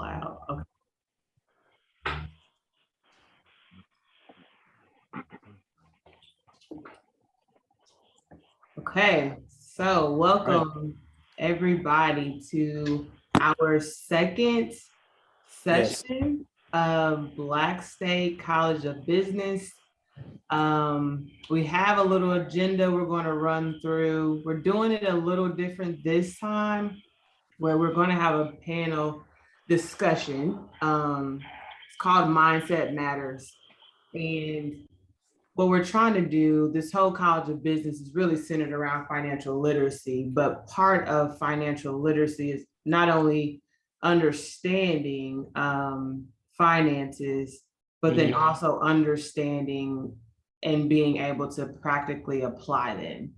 Wow. Okay. Okay, so welcome everybody to our second session of Black State College of Business. We have a little agenda we're going to run through. We're doing it a little different this time, where we're going to have a panel discussion. It's called Mindset Matters. And what we're trying to do, this whole College of Business is really centered around financial literacy, but part of financial literacy is not only understanding finances, but then also understanding and being able to practically apply them.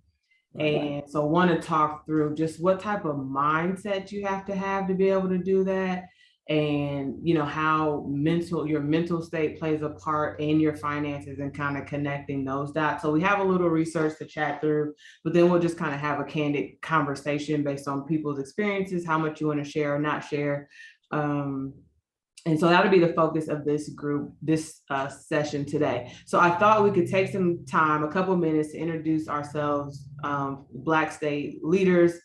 And so I want to talk through just what type of mindset you have to be able to do that. And how your mental state plays a part in your finances and kind of connecting those dots. So we have a little research to chat through, but then we'll just kind of have a candid conversation based on people's experiences, how much you want to share or not share. And so that'll be the focus of this group, this session today. So I thought we could take some time, a couple minutes, to introduce ourselves, Black State leaders.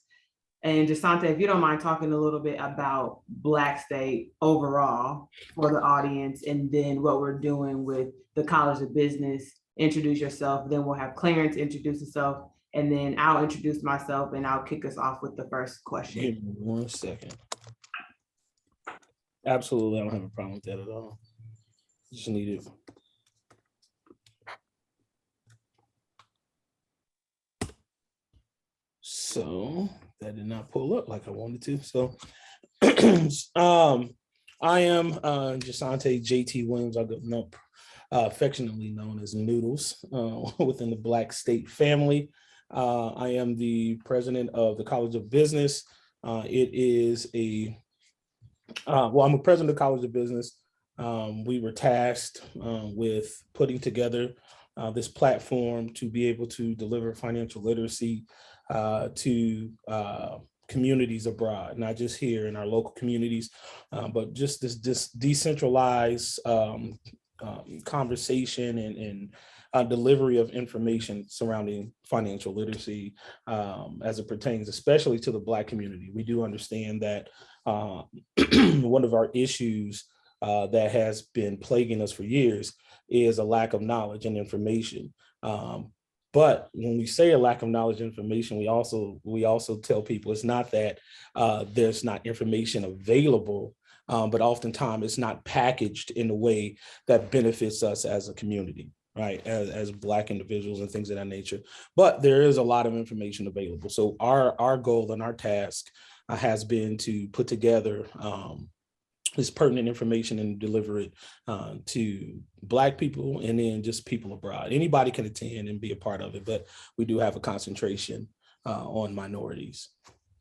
And Jasante, if you don't mind talking a little bit about Black State overall for the audience, and then what we're doing with the College of Business. Introduce yourself, then we'll have Clarence introduce himself, and then I'll introduce myself, and I'll kick us off with the first question. Give me 1 second. Absolutely, I don't have a problem with that at all. Just need it. So that did not pull up like I wanted to. So I am Jasante JT Williams. I go affectionately known as Noodles within the Black State family. I am the president of the College of Business. It is I'm a president of the College of Business. We were tasked with putting together this platform to be able to deliver financial literacy to communities abroad, not just here in our local communities, but just this decentralized conversation and delivery of information surrounding financial literacy as it pertains, especially to the Black community. We do understand that one of our issues that has been plaguing us for years is a lack of knowledge and information. But when we say a lack of knowledge and information, we also tell people it's not that there's not information available, but oftentimes it's not packaged in a way that benefits us as a community, right? As Black individuals and things of that nature. But there is a lot of information available. So our goal and our task has been to put together this pertinent information and deliver it to Black people and then just people abroad. Anybody can attend and be a part of it, but we do have a concentration on minorities.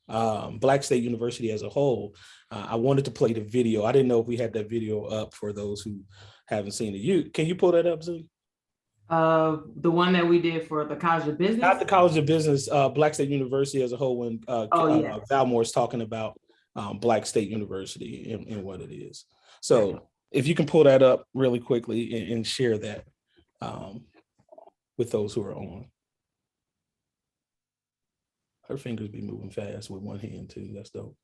Black State University as a whole, I wanted to play the video. I didn't know if we had that video up for those who haven't seen it. Can you pull that up, Z? The one that we did for the College of Business? Not the College of Business, Black State University as a whole, when Valmore's talking about Black State University and what it is. So if you can pull that up really quickly and share that with those who are on. Her fingers be moving fast with one hand too, that's dope.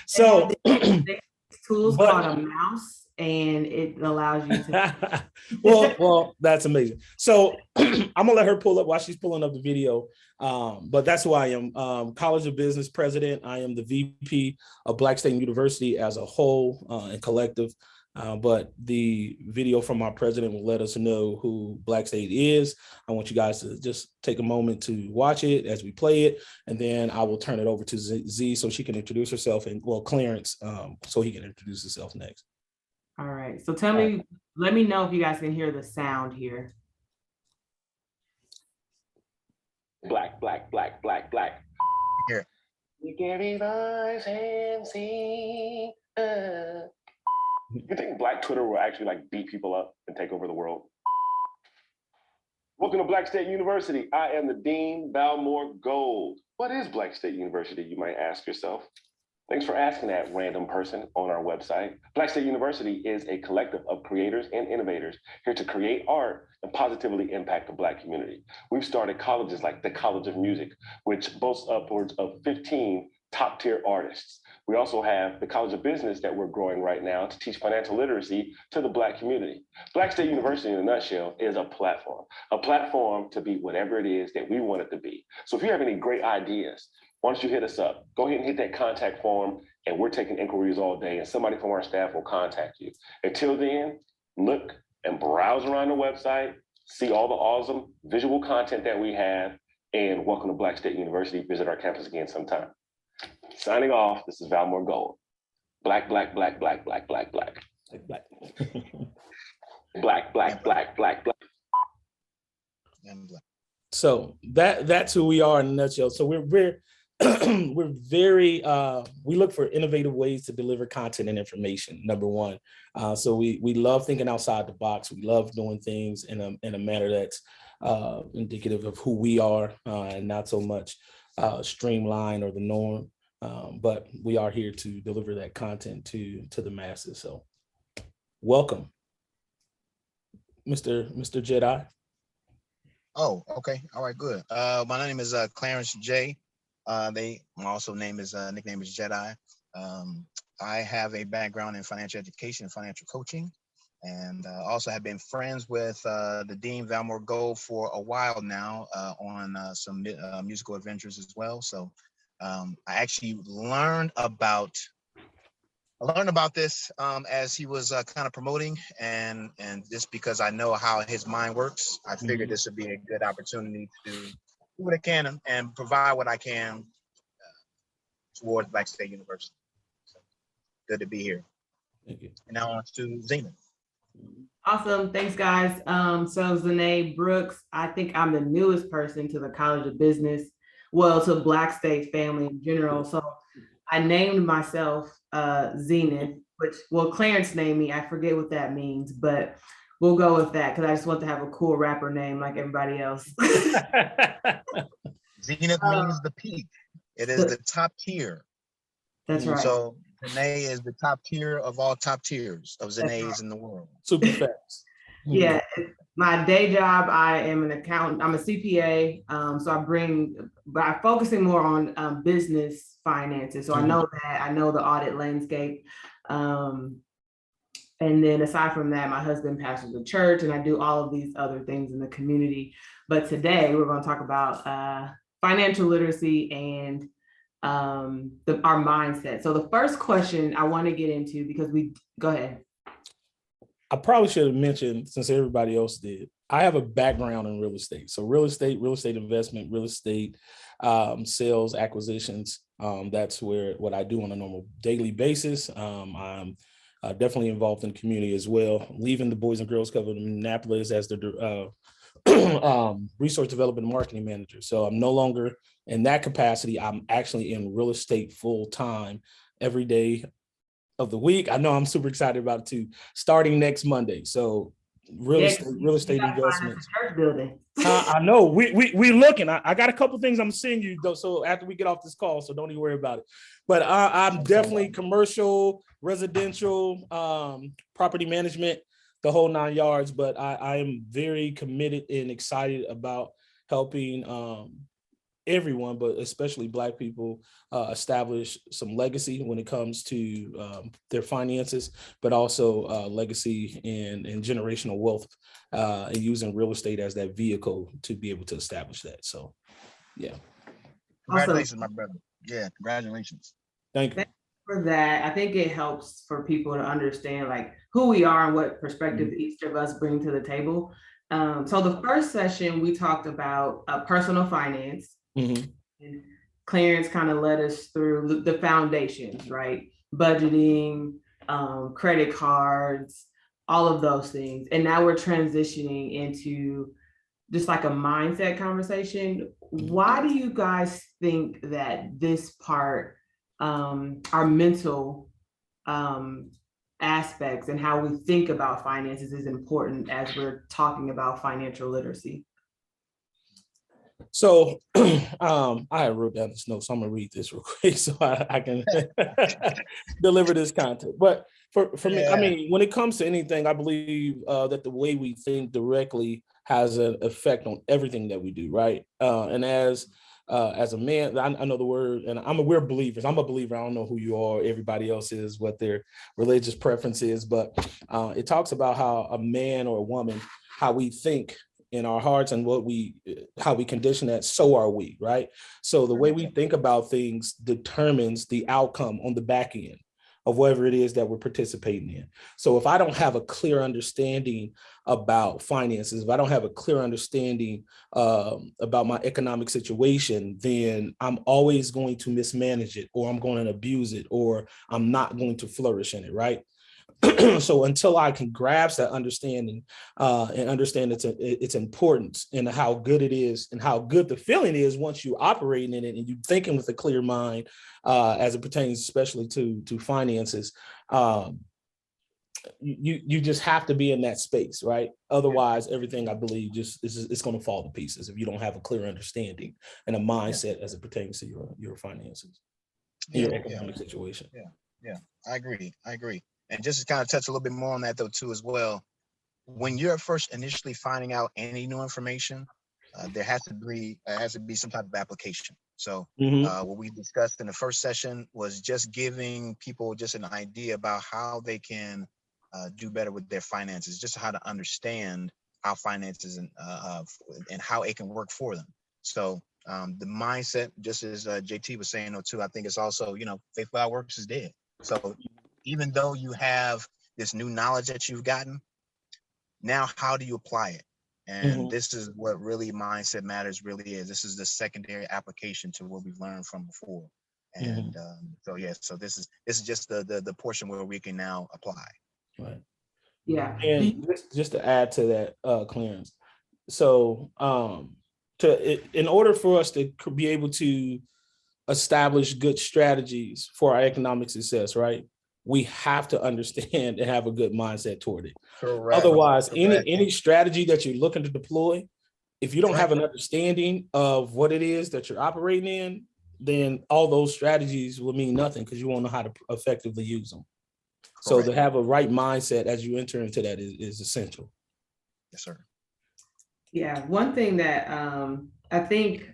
So tools called a mouse, and it allows you to well that's amazing. So I'm gonna let her pull up while she's pulling up the video, but that's who I am. College of Business president. I am the VP of Black State University as a whole and collective, but the video from our president will let us know who Black State is. I want you guys to just take a moment to watch it as we play it, and then I will turn it over to Z so she can introduce herself, and Clarence so he can introduce himself next. All right, so let me know if you guys can hear the sound here. Black. Here. You can revise and see. You think Black Twitter will actually beat people up and take over the world? Welcome to Black State University. I am the Dean Valmore Gold. What is Black State University, you might ask yourself? Thanks for asking that, random person on our website. Black State University is a collective of creators and innovators here to create art and positively impact the Black community. We've started colleges like the College of Music, which boasts upwards of 15 top tier artists. We also have the College of Business that we're growing right now to teach financial literacy to the Black community. Black State University, in a nutshell, is a platform to be whatever it is that we want it to be. So if you have any great ideas, why don't you hit us up? Go ahead and hit that contact form, and we're taking inquiries all day, and somebody from our staff will contact you. Until then, look and browse around the website, see all the awesome visual content that we have, and welcome to Black State University. Visit our campus again sometime. Signing off, this is Valmore Gold. Black, black, black, black, black, black, black. Black. Black, black, black, black, black. So that's who we are in a nutshell. So we're we're very we look for innovative ways to deliver content and information, number one. So we love thinking outside the box. We love doing things in a manner that's indicative of who we are, and not so much streamlined or the norm. But we are here to deliver that content to the masses. So welcome, Mr. Jedi. Oh, okay. All right, good. My name is Clarence J. My nickname is Jedi. I have a background in financial education and financial coaching, and also have been friends with the Dean Valmore Gold for a while now on some musical adventures as well. So I actually learned about this as he was kind of promoting, and just because I know how his mind works, I figured this would be a good opportunity to do what I can and provide what I can towards Black State University. So good to be here. Thank you. And now on to Zena. Awesome. Thanks, guys. So Zanae Brooks, I think I'm the newest person to the College of Business, well, to Black State family in general. So I named myself Zenith, which, well, Clarence named me. I forget what that means, but we'll go with that because I just want to have a cool rapper name like everybody else. Zenith means the peak. It is the top tier. That's right. So Zanae is the top tier of all top tiers of Zanaes in the world. Super fast. Yeah, my day job, I am an accountant. I'm a CPA. So I by focusing more on business finances. So I know the audit landscape. And then aside from that, my husband pastors a church, and I do all of these other things in the community. But today we're going to talk about financial literacy and our mindset. So the first question I want to get into, because go ahead. I probably should have mentioned, since everybody else did, I have a background in real estate. So real estate investment, real estate sales, acquisitions. That's what I do on a normal daily basis. I'm definitely involved in the community as well, leaving the Boys and Girls Club of Minneapolis as the resource development and marketing manager. So I'm no longer in that capacity. I'm actually in real estate full time every day of the week. I know I'm super excited about it too, starting next Monday. So real estate investments. Church building. I know we looking. I got a couple things I'm seeing you though. So after we get off this call, so don't even worry about it. But I'm definitely commercial, residential, property management, the whole 9 yards. But I am very committed and excited about helping everyone, but especially Black people, establish some legacy when it comes to their finances, but also legacy and generational wealth, and using real estate as that vehicle to be able to establish that. So, yeah. Congratulations, my brother. Yeah, congratulations. Thank you. For that, I think it helps for people to understand like who we are and what perspective each of us bring to the table. So the first session, we talked about personal finance. And Clarence kind of led us through the foundations, right? Budgeting, credit cards, all of those things. And now we're transitioning into just like a mindset conversation. Why do you guys think that this part, our mental aspects and how we think about finances is important as we're talking about financial literacy? So I wrote down this note, so I'm gonna read this real quick so I can deliver this content. But for me, I mean, when it comes to anything, I believe that the way we think directly has an effect on everything that we do, right? And as a man, I know the word, and we're believers. I'm a believer. I don't know who you are, everybody else is, what their religious preference is, but it talks about how a man or a woman, how we think in our hearts and how we condition that, so are we, right? So the way we think about things determines the outcome on the back end of whatever it is that we're participating in. So if I don't have a clear understanding about finances, if I don't have a clear understanding about my economic situation, then I'm always going to mismanage it, or I'm going to abuse it, or I'm not going to flourish in it, right? So until I can grasp that understanding and understand its importance and how good it is and how good the feeling is once you operate in it and you thinking with a clear mind as it pertains especially to finances, you just have to be in that space, right? Otherwise, everything I believe just it's going to fall to pieces if you don't have a clear understanding and a mindset as it pertains to your finances, your economic situation. Yeah, I agree. And just to kind of touch a little bit more on that though too as well, when you're first initially finding out any new information, there has to be some type of application. So what we discussed in the first session was just giving people just an idea about how they can do better with their finances, just how to understand how finances and how it can work for them. So the mindset, just as JT was saying though too, I think it's also, faith without works is dead. So even though you have this new knowledge that you've gotten, now how do you apply it? And this is what really mindset matters really is. This is the secondary application to what we've learned from before. And so this is just the portion where we can now apply. Right. Yeah. And just to add to that, Clarence. So in order for us to be able to establish good strategies for our economic success, right? We have to understand and have a good mindset toward it. Correct. Otherwise, any strategy that you're looking to deploy, if you don't have an understanding of what it is that you're operating in, then all those strategies will mean nothing because you won't know how to effectively use them. Correct. So to have a right mindset as you enter into that is essential. Yes, sir. Yeah, one thing that I think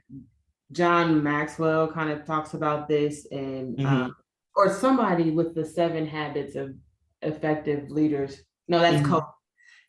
John Maxwell kind of talks about this, and or somebody with the 7 habits of effective leaders. No, that's COB.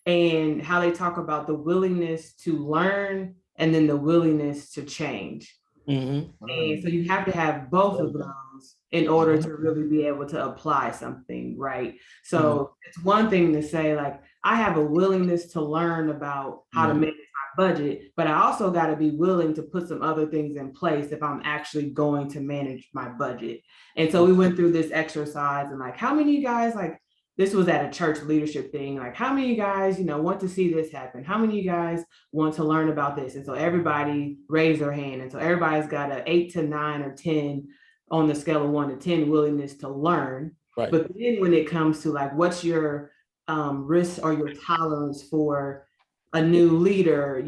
And how they talk about the willingness to learn and then the willingness to change. And so you have to have both of those in order to really be able to apply something, right? So it's one thing to say, like, I have a willingness to learn about how to manage my budget, but I also got to be willing to put some other things in place if I'm actually going to manage my budget. And so we went through this exercise and like, how many of you guys, like, this was at a church leadership thing, like, how many of you guys, want to see this happen? How many of you guys want to learn about this? And so everybody raised their hand. And so everybody's got an 8 to 9 or 10 on the scale of 1 to 10 willingness to learn. Right. But then when it comes to like, what's your risk or your tolerance for a new leader,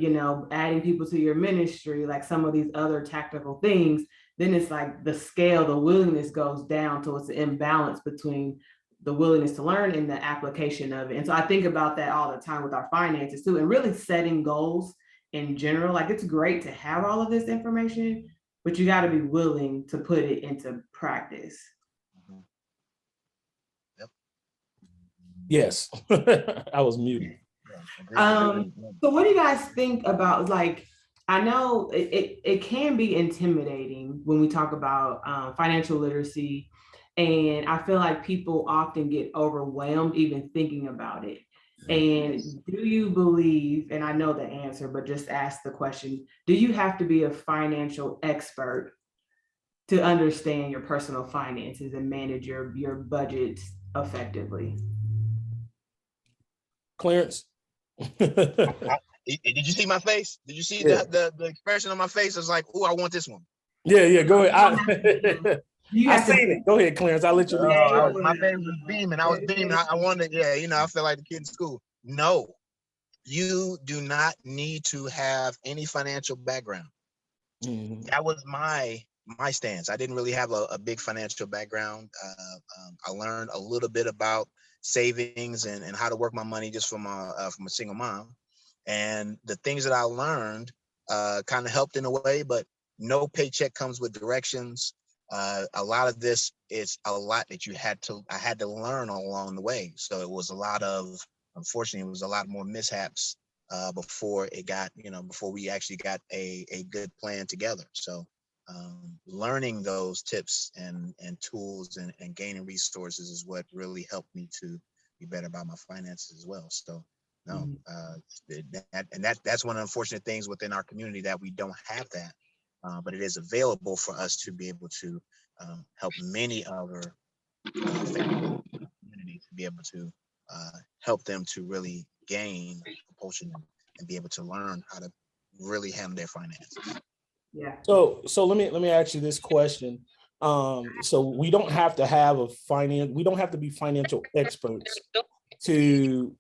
adding people to your ministry, like some of these other tactical things, then it's like the scale, the willingness goes down. So it's an imbalance between the willingness to learn and the application of it. And so I think about that all the time with our finances too, and really setting goals in general. Like, it's great to have all of this information, but you got to be willing to put it into practice. Yep. Yes. I was muted. So what do you guys think about, like, I know it can be intimidating when we talk about financial literacy. And I feel like people often get overwhelmed even thinking about it. And do you believe, and I know the answer, but just ask the question, do you have to be a financial expert to understand your personal finances and manage your budgets effectively? Clarence? Did you see my face? Did you see the expression on my face? I was like, oh, I want this one. Yeah, go ahead. I seen it. Go ahead, Clarence. I'll let you lead. My face was beaming. I was beaming. I wanted, I feel like the kid in school. No, you do not need to have any financial background. That was my stance. I didn't really have a big financial background. I learned a little bit about savings and how to work my money just from a single mom. And the things that I learned kind of helped in a way, but no paycheck comes with directions. A lot of this is a lot that I had to learn along the way. So it was a lot of, unfortunately, it was a lot more mishaps before before we actually got a good plan together. So learning those tips and tools and gaining resources is what really helped me to be better about my finances as well. So no, that's one of the unfortunate things within our community, that we don't have that, but it is available for us to be able to help many other families in the community to be able to help them to really gain propulsion and be able to learn how to really handle their finances. Yeah. So let me ask you this question. So we don't have to have we don't have to be financial experts to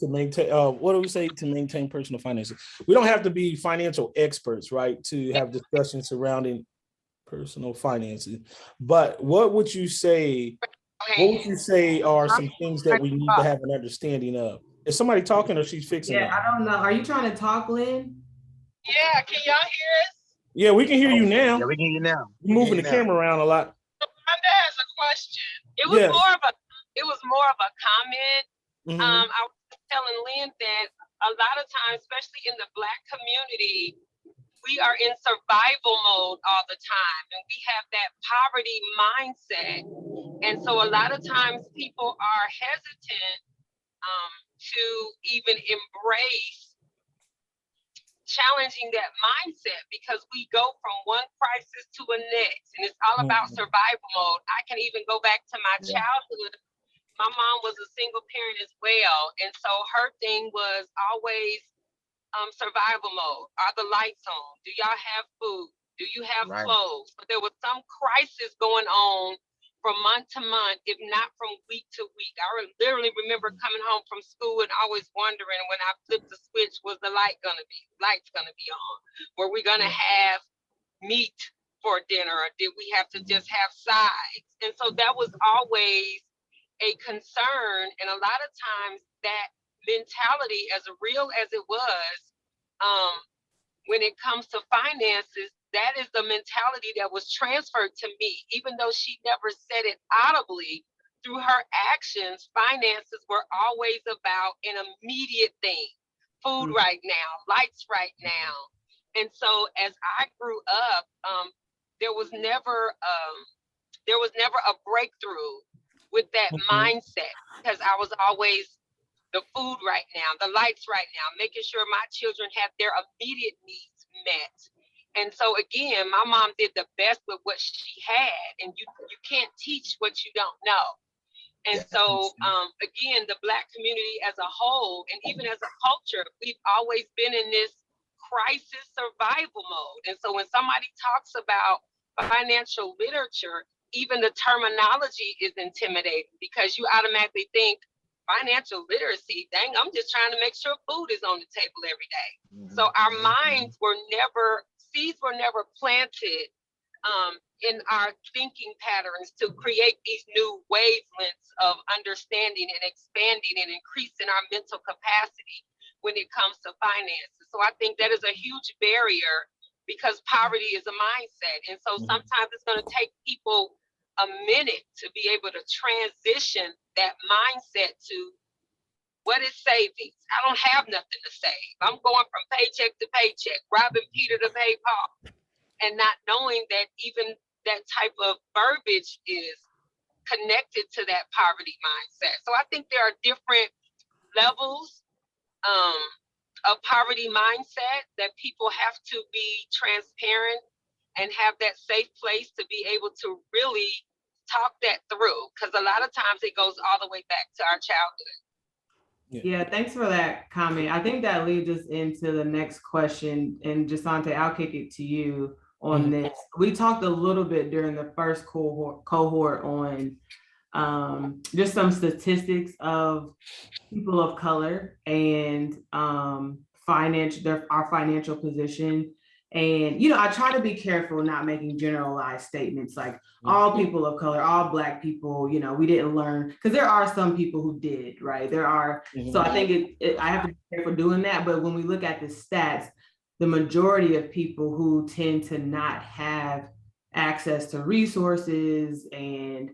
maintain what do we say, to maintain personal finances. We don't have to be financial experts, right, to have discussions surrounding personal finances. But what would you say are some things that we need to have an understanding of? Is somebody talking or she's fixing it? Yeah, I don't know. Are you trying to talk, Lynn? Yeah, can y'all hear us? Yeah, we can hear you now. Yeah, we can hear you now. You're moving the camera around a lot. Amanda has a question. It was more of a comment. Mm-hmm. I was telling Lynn that a lot of times, especially in the Black community, we are in survival mode all the time, and we have that poverty mindset. And so a lot of times people are hesitant to even embrace challenging that mindset, because we go from one crisis to the next, and it's all about survival mode. I can even go back to my childhood. My mom was a single parent as well, and so her thing was always survival mode. Are the lights on? Do y'all have food? Do you have clothes? But there was some crisis going on from month to month, if not from week to week. I literally remember coming home from school and always wondering, when I flipped the switch, was the lights gonna be on? Were we gonna have meat for dinner, or did we have to just have sides? And so that was always a concern. And a lot of times that mentality, as real as it was, when it comes to finances, that is the mentality that was transferred to me, even though she never said it audibly. Through her actions, finances were always about an immediate thing: food right now, lights right now. And so as I grew up, there was never a breakthrough with that mindset, because I was always the food right now, the lights right now, making sure my children have their immediate needs met. And so again, my mom did the best with what she had, and you can't teach what you don't know. And so again, the Black community as a whole, and even as a culture, we've always been in this crisis survival mode. And so when somebody talks about financial literature, even the terminology is intimidating, because you automatically think financial literacy, dang, I'm just trying to make sure food is on the table every day. So our minds were never, seeds were never planted in our thinking patterns to create these new wavelengths of understanding and expanding and increasing our mental capacity when it comes to finances. So I think that is a huge barrier, because poverty is a mindset. And so sometimes it's going to take people a minute to be able to transition that mindset to, what is savings? I don't have nothing to save. I'm going from paycheck to paycheck, robbing Peter to pay Paul, and not knowing that even that type of verbiage is connected to that poverty mindset. So I think there are different levels of poverty mindset that people have to be transparent and have that safe place to be able to really talk that through, because a lot of times it goes all the way back to our childhood. Yeah, thanks for that comment. I think that leads us into the next question. And Jasante, I'll kick it to you on this. We talked a little bit during the first cohort on just some statistics of people of color and our financial position. And, you know, I try to be careful not making generalized statements like all people of color, all Black people, you know, we didn't learn, because there are some people who did, right? There are, so I think I have to be careful doing that. But when we look at the stats, the majority of people who tend to not have access to resources and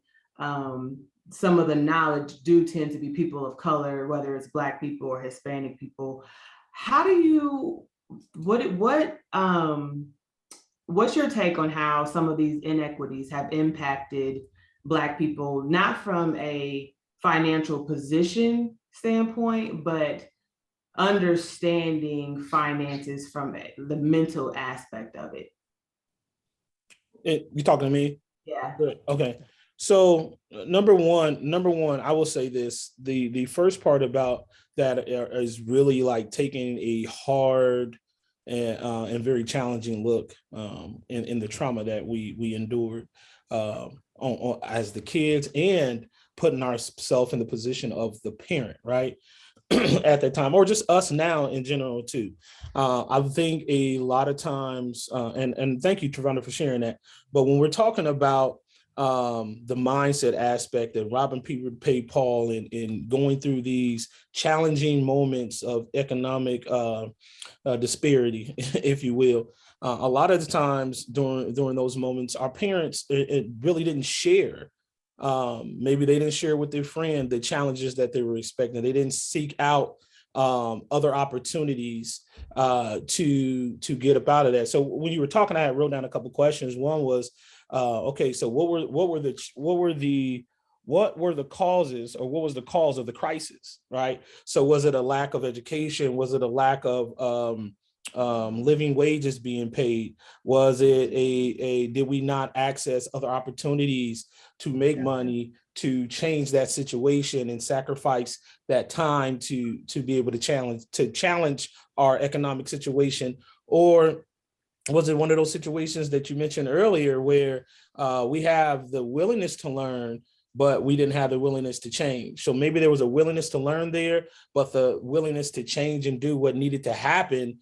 some of the knowledge do tend to be people of color, whether it's Black people or Hispanic people. How do you, what's your take on how some of these inequities have impacted Black people, not from a financial position standpoint, but understanding finances from the mental aspect of it? You talking to me? Yeah. Good. Okay. So number one, I will say this: the first part about that is really like taking a hard and very challenging look in the trauma that we endured as the kids, and putting ourselves in the position of the parent, right? At that time, or just us now in general too. I think a lot of times, and thank you, Trevanda, for sharing that. But when we're talking about the mindset aspect of robbing Peter to pay Paul and going through these challenging moments of economic disparity, if you will, a lot of the times during those moments, our parents it really didn't share. Maybe they didn't share with their friend the challenges that they were expecting. They didn't seek out other opportunities to get up out of that. So when you were talking, I wrote down a couple questions. One was, okay, so what were the causes, or what was the cause of the crisis, right? So was it a lack of education? Was it a lack of living wages being paid? Was it did we not access other opportunities to make money to change that situation and sacrifice that time to be able to challenge our economic situation? Or was it one of those situations that you mentioned earlier where we have the willingness to learn, but we didn't have the willingness to change? So maybe there was a willingness to learn there, but the willingness to change and do what needed to happen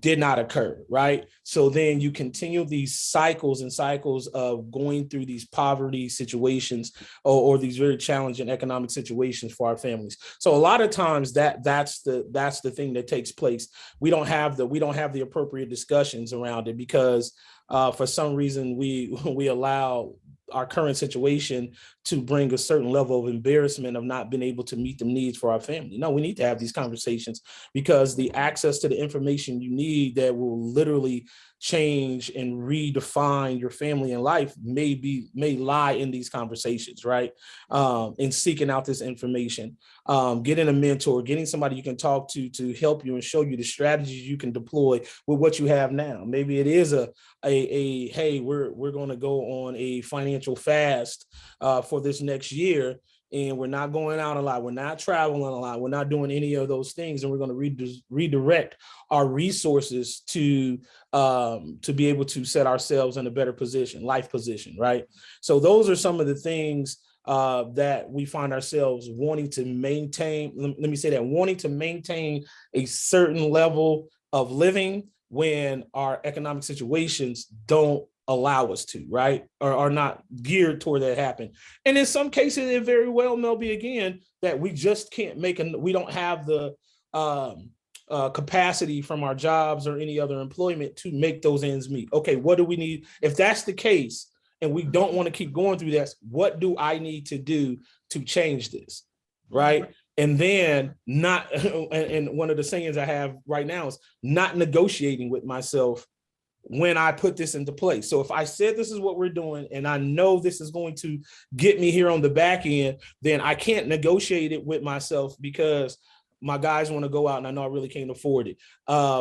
did not occur, right? So then you continue these cycles and cycles of going through these poverty situations or these very challenging economic situations for our families. So a lot of times that's the thing that takes place. We don't have the appropriate discussions around it because for some reason we allow our current situation to bring a certain level of embarrassment of not being able to meet the needs for our family. No, we need to have these conversations because the access to the information you need that will literally change and redefine your family and life may lie in these conversations, right? In seeking out this information, getting a mentor, getting somebody you can talk to help you and show you the strategies you can deploy with what you have now. Maybe it is a hey, we're going to go on a financial fast for this next year, and we're not going out a lot, we're not traveling a lot, we're not doing any of those things, and we're going to redirect our resources to be able to set ourselves in a better position, life position, right? So those are some of the things that we find ourselves wanting to maintain. Let me say that, wanting to maintain a certain level of living when our economic situations don't allow us to, right? Or are not geared toward that happen. And in some cases, it very well may be, again, that we just can't we don't have the capacity from our jobs or any other employment to make those ends meet. Okay, what do we need? If that's the case, and we don't want to keep going through this, what do I need to do to change this, right? And then not, and one of the sayings I have right now is not negotiating with myself when I put this into place. So if I said this is what we're doing and I know this is going to get me here on the back end, then I can't negotiate it with myself because my guys want to go out and I know I really can't afford it.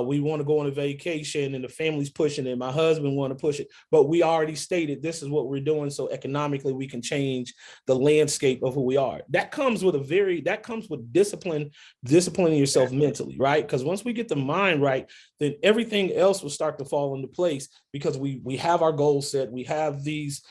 We want to go on a vacation and the family's pushing it. My husband want to push it, but we already stated this is what we're doing. So economically we can change the landscape of who we are. That comes with disciplining yourself mentally, right? Because once we get the mind right, then everything else will start to fall into place because we have our goals set. We have this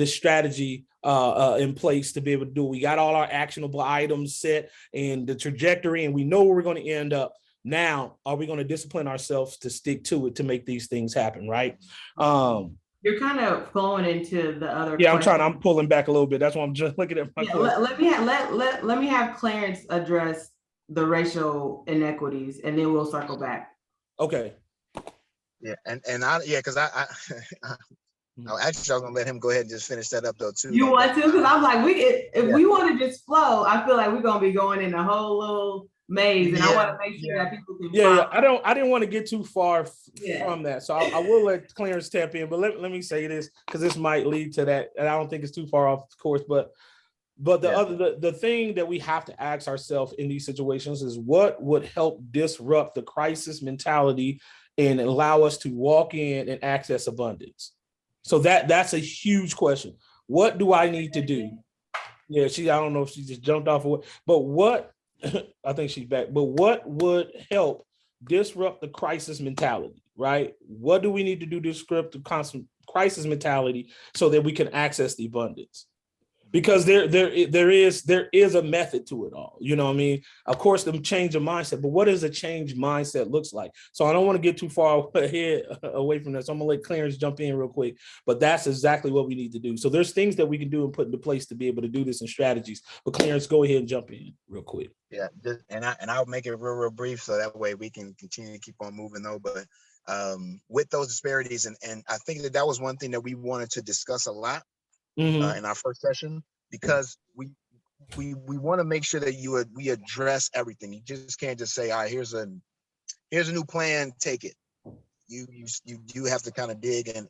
strategy in place to be able to do. We got all our actionable items set and the trajectory, and we know where we're going to end up. Now, are we going to discipline ourselves to stick to it to make these things happen, right? You're kind of flowing into the other Yeah, question. I'm pulling back a little bit. That's why I'm just looking at my question. Let me have Clarence address the racial inequities, and then we'll circle back. Okay. Yeah, because I actually I was gonna let him go ahead and just finish that up though too. You want to? Because I'm like, if Yeah. we want to just flow, I feel like we're gonna be going in a whole little maze, and I want to make sure that people can. Yeah. I didn't want to get too far from that, so I will let Clarence tap in. But let me say this, because this might lead to that, and I don't think it's too far off course. But the thing that we have to ask ourselves in these situations is what would help disrupt the crisis mentality and allow us to walk in and access abundance. So that's a huge question. What do I need to do? Yeah, I don't know if she just jumped off of what, but what, I think she's back, but what would help disrupt the crisis mentality, right? What do we need to do to disrupt the constant crisis mentality so that we can access the abundance? Because there is a method to it all. You know what I mean? Of course, the change of mindset, but what does a change mindset looks like? So I don't want to get too far ahead away from this. So I'm gonna let Clarence jump in real quick, but that's exactly what we need to do. So there's things that we can do and put into place to be able to do this in strategies. But Clarence, go ahead and jump in real quick. Yeah, I'll make it real brief so that way we can continue to keep on moving though. But with those disparities, and I think that was one thing that we wanted to discuss a lot. In our first session, because we want to make sure that we address everything. You just can't just say, all right, here's a new plan, take it. You have to kind of dig and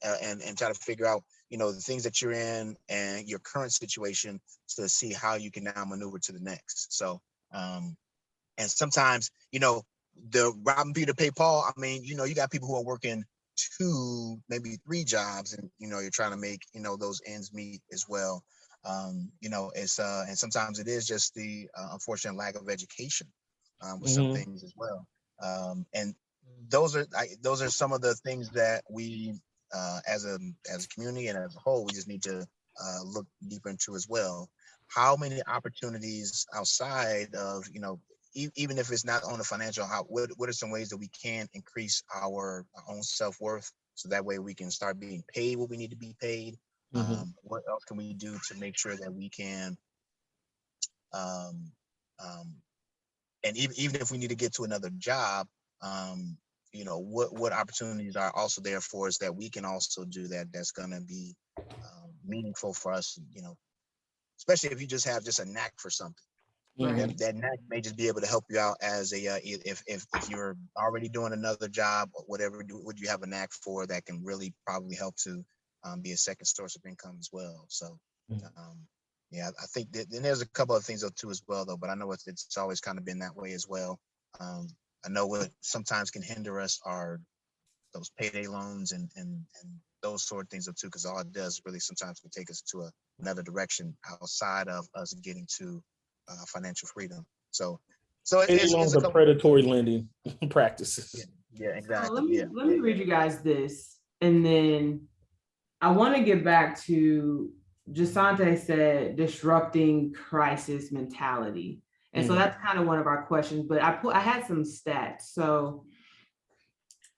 try to figure out, the things that you're in and your current situation to see how you can now maneuver to the next. So and sometimes, the robbing Peter to pay Paul, I mean, you got people who are working 2, maybe 3 jobs, and you're trying to make those ends meet as well. It's and sometimes it is just the unfortunate lack of education with some things as well. And those are some of the things that we as a community and as a whole we just need to look deeper into as well. How many opportunities outside of even if it's not on the financial, what are some ways that we can increase our own self-worth so that way we can start being paid what we need to be paid? What else can we do to make sure that we can, and even if we need to get to another job, what opportunities are also there for us that we can also do that's going to be meaningful for us, especially if you just have a knack for something. That knack may just be able to help you out as a if you're already doing another job or whatever would you have a knack for that can really probably help to be a second source of income as well. So I think that, and there's a couple of things though too as well though, but I know it's always kind of been that way as well. I know what sometimes can hinder us are those payday loans and those sort of things too, because all it does really sometimes can take us to another direction outside of us getting to financial freedom. So it's a predatory lending practices. Yeah, exactly. So let me read you guys this, and then I want to get back to Jasante said disrupting crisis mentality, and so that's kind of one of our questions. But I had some stats, so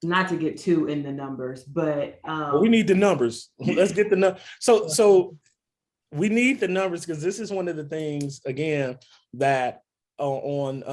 not to get too in the numbers, but we need the numbers. Let's get the numbers. So we need the numbers because this is one of the things, again, that when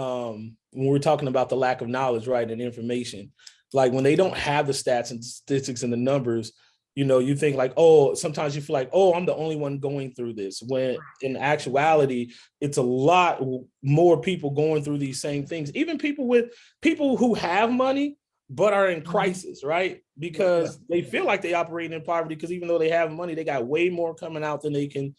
we're talking about the lack of knowledge, right, and information, like when they don't have the stats and statistics and the numbers, you think like, oh, sometimes you feel like, oh, I'm the only one going through this, when in actuality, it's a lot more people going through these same things, even people who have money but are in crisis, right? Because they feel like they operate in poverty because even though they have money, they got way more coming out than they can,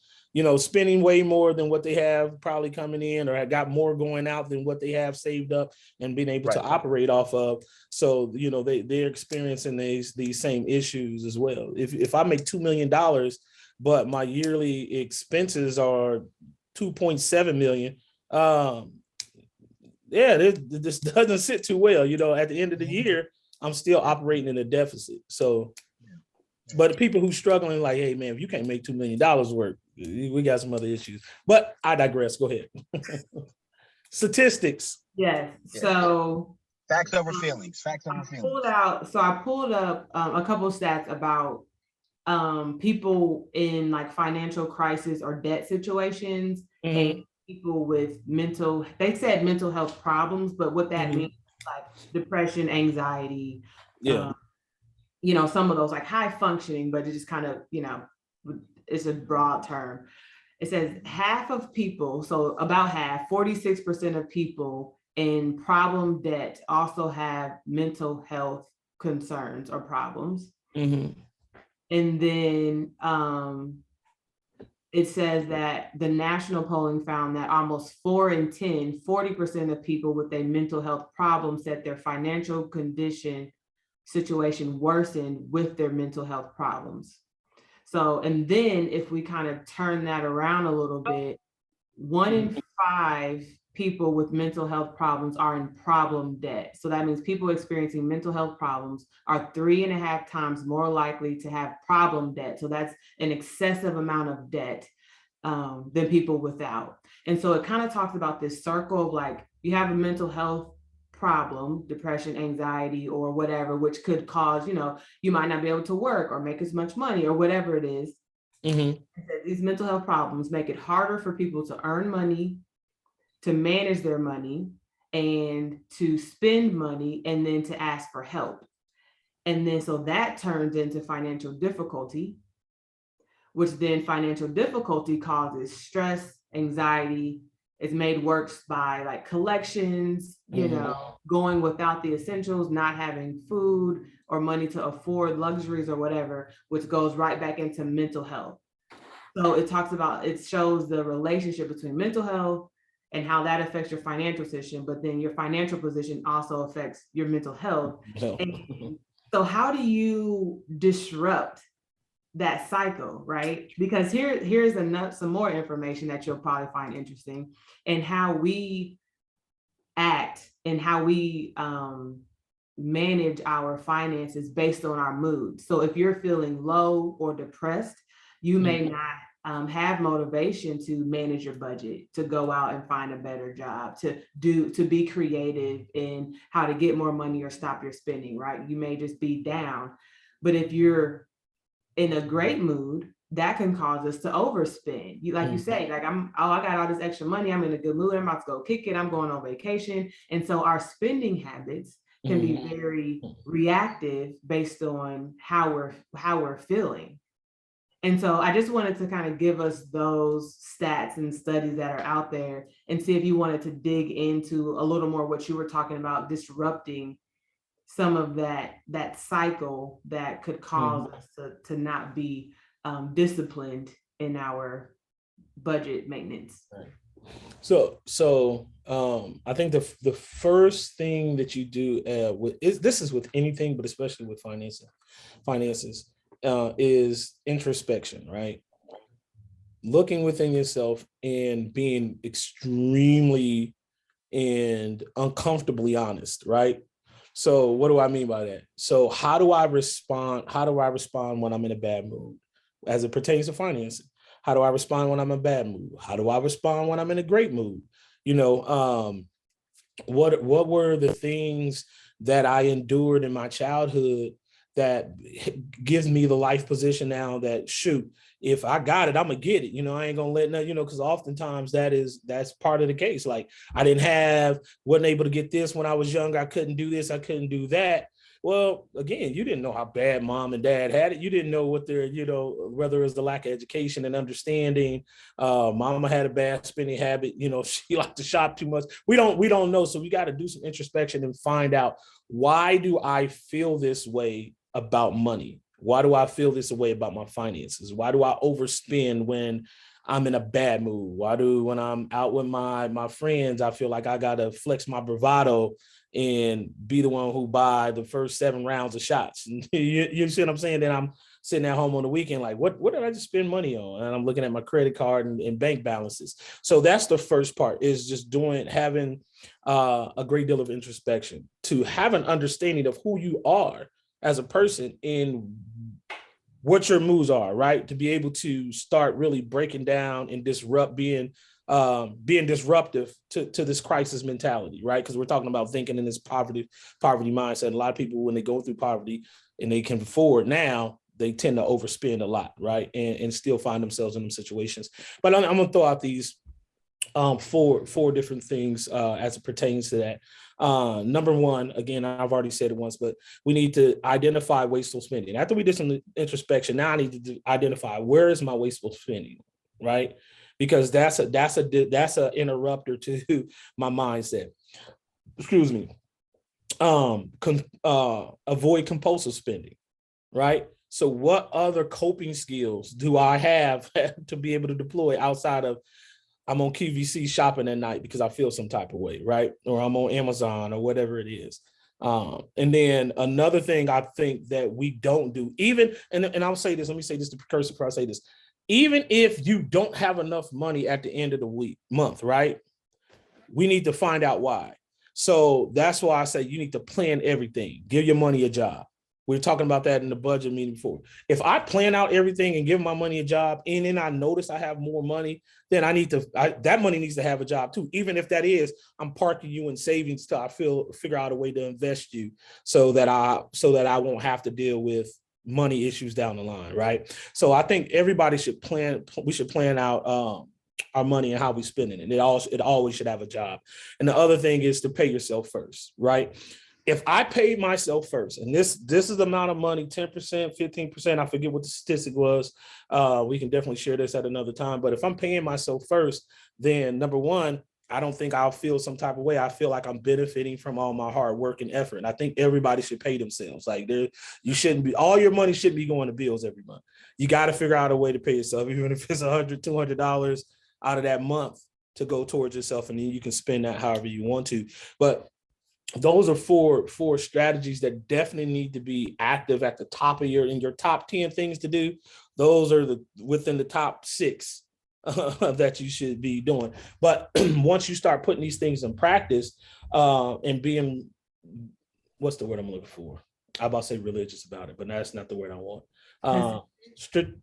spending way more than what they have probably coming in, or got more going out than what they have saved up and being able to operate off of. So, they're experiencing these same issues as well. If I make $2 million, but my yearly expenses are 2.7 million, this doesn't sit too well. At the end of the year, I'm still operating in a deficit. So, but people who struggling like, hey man, if you can't make $2 million work, we got some other issues. But I digress. Go ahead. Statistics. Yes. So Facts over feelings. Facts over I feelings. pulled out, so I pulled up a couple of stats about people in like financial crisis or debt situations and people with they said mental health problems, but what that means is like depression, anxiety, Yeah. Some of those like high functioning, but it just kind of, it's a broad term. It says half of people, so about half, 46% of people in problem debt also have mental health concerns or problems. And then it says that the national polling found that almost 4 in 10, 40% of people with a mental health problem said their financial condition situation worsened with their mental health problems. So, and then if we kind of turn that around a little bit, 1 in 5 people with mental health problems are in problem debt. So that means people experiencing mental health problems are 3.5 times more likely to have problem debt. So that's an excessive amount of debt than people without. And so it kind of talks about this circle of like, you have a mental health problem, depression, anxiety, or whatever, which could cause, you might not be able to work or make as much money or whatever it is. These mental health problems make it harder for people to earn money, to manage their money, and to spend money, and then to ask for help. And then so that turns into financial difficulty, which then financial difficulty causes stress, anxiety. It's made worse by like collections, going without the essentials, not having food or money to afford luxuries or whatever, which goes right back into mental health. So it shows the relationship between mental health and how that affects your financial position, but then your financial position also affects your mental health. And so how do you disrupt that cycle, right? Because here's some more information that you'll probably find interesting, and how we act and how we manage our finances based on our mood. So if you're feeling low or depressed, you may not have motivation to manage your budget, to go out and find a better job, to be creative in how to get more money or stop your spending, right? You may just be down. But if you're in a great mood, that can cause us to overspend. You say, like, I got all this extra money, I'm in a good mood, I'm about to go kick it, I'm going on vacation. And so our spending habits can be very reactive based on how we're feeling. And so I just wanted to kind of give us those stats and studies that are out there and see if you wanted to dig into a little more what you were talking about, disrupting some of that cycle that could cause us to not be disciplined in our budget maintenance. Right. So I think the first thing that you do this is with anything, but especially with finances, is introspection, right? Looking within yourself and being extremely and uncomfortably honest, right? So what do I mean by that? So how do I respond? How do I respond when I'm in a bad mood as it pertains to finances? How do I respond when I'm in a bad mood? How do I respond when I'm in a great mood? What were the things that I endured in my childhood that gives me the life position now that, shoot, if I got it, I'm gonna get it. I ain't gonna let nothing, because oftentimes that's part of the case. Like, wasn't able to get this when I was younger. I couldn't do this. I couldn't do that. Well, again, you didn't know how bad mom and dad had it. You didn't know what their, whether it was the lack of education and understanding. Mama had a bad spending habit. She liked to shop too much. We don't know. So we got to do some introspection and find out, why do I feel this way about money? Why do I feel this way about my finances? Why do I overspend when I'm in a bad mood? When I'm out with my friends, I feel like I got to flex my bravado and be the one who buy the first 7 rounds of shots? You see what I'm saying? Then I'm sitting at home on the weekend, like, what did I just spend money on? And I'm looking at my credit card and bank balances. So that's the first part, is just having a great deal of introspection, to have an understanding of who you are as a person and what your moods are, right? To be able to start really breaking down and disrupt being being disruptive to this crisis mentality, right? Because we're talking about thinking in this poverty mindset. A lot of people, when they go through poverty and they can afford now, they tend to overspend a lot, right? And still find themselves in them situations. But I'm gonna throw out these four different things as it pertains to that. Number one, again, I've already said it once, but we need to identify wasteful spending. After we did some introspection, now I need to identify where is my wasteful spending, right? Because that's a interrupter to my mindset. Excuse me. Avoid compulsive spending, right? So what other coping skills do I have to be able to deploy outside of I'm on QVC shopping at night because I feel some type of way, right? Or I'm on Amazon or whatever it is. And then another thing I think that we don't do, even, and I'll say this, let me say this to precursor before I say this. Even if you don't have enough money at the end of the month, right? We need to find out why. So that's why I say you need to plan everything. Give your money a job. We were talking about that in the budget meeting before. If I plan out everything and give my money a job, and then I notice I have more money, then that money needs to have a job too. Even if that is, I'm parking you in savings till I figure out a way to invest you so that I won't have to deal with money issues down the line, right? So I think everybody should plan. We should plan out our money and how we spend it. And it always should have a job. And the other thing is to pay yourself first, right? If I paid myself first, and this is the amount of money, 10%, 15%, I forget what the statistic was. We can definitely share this at another time. But if I'm paying myself first, then number one, I don't think I'll feel some type of way. I feel like I'm benefiting from all my hard work and effort. And I think everybody should pay themselves. Like you shouldn't be, all your money shouldn't be going to bills every month. You got to figure out a way to pay yourself, even if it's $100, $200 out of that month to go towards yourself. And then you can spend that however you want to. But those are four strategies that definitely need to be active at the top of your top 10 things to do. Those are within the top 6 that you should be doing. But once you start putting these things in practice and being, what's the word I'm looking for? I'm about to say religious about it, but that's not the word I want. Consistent.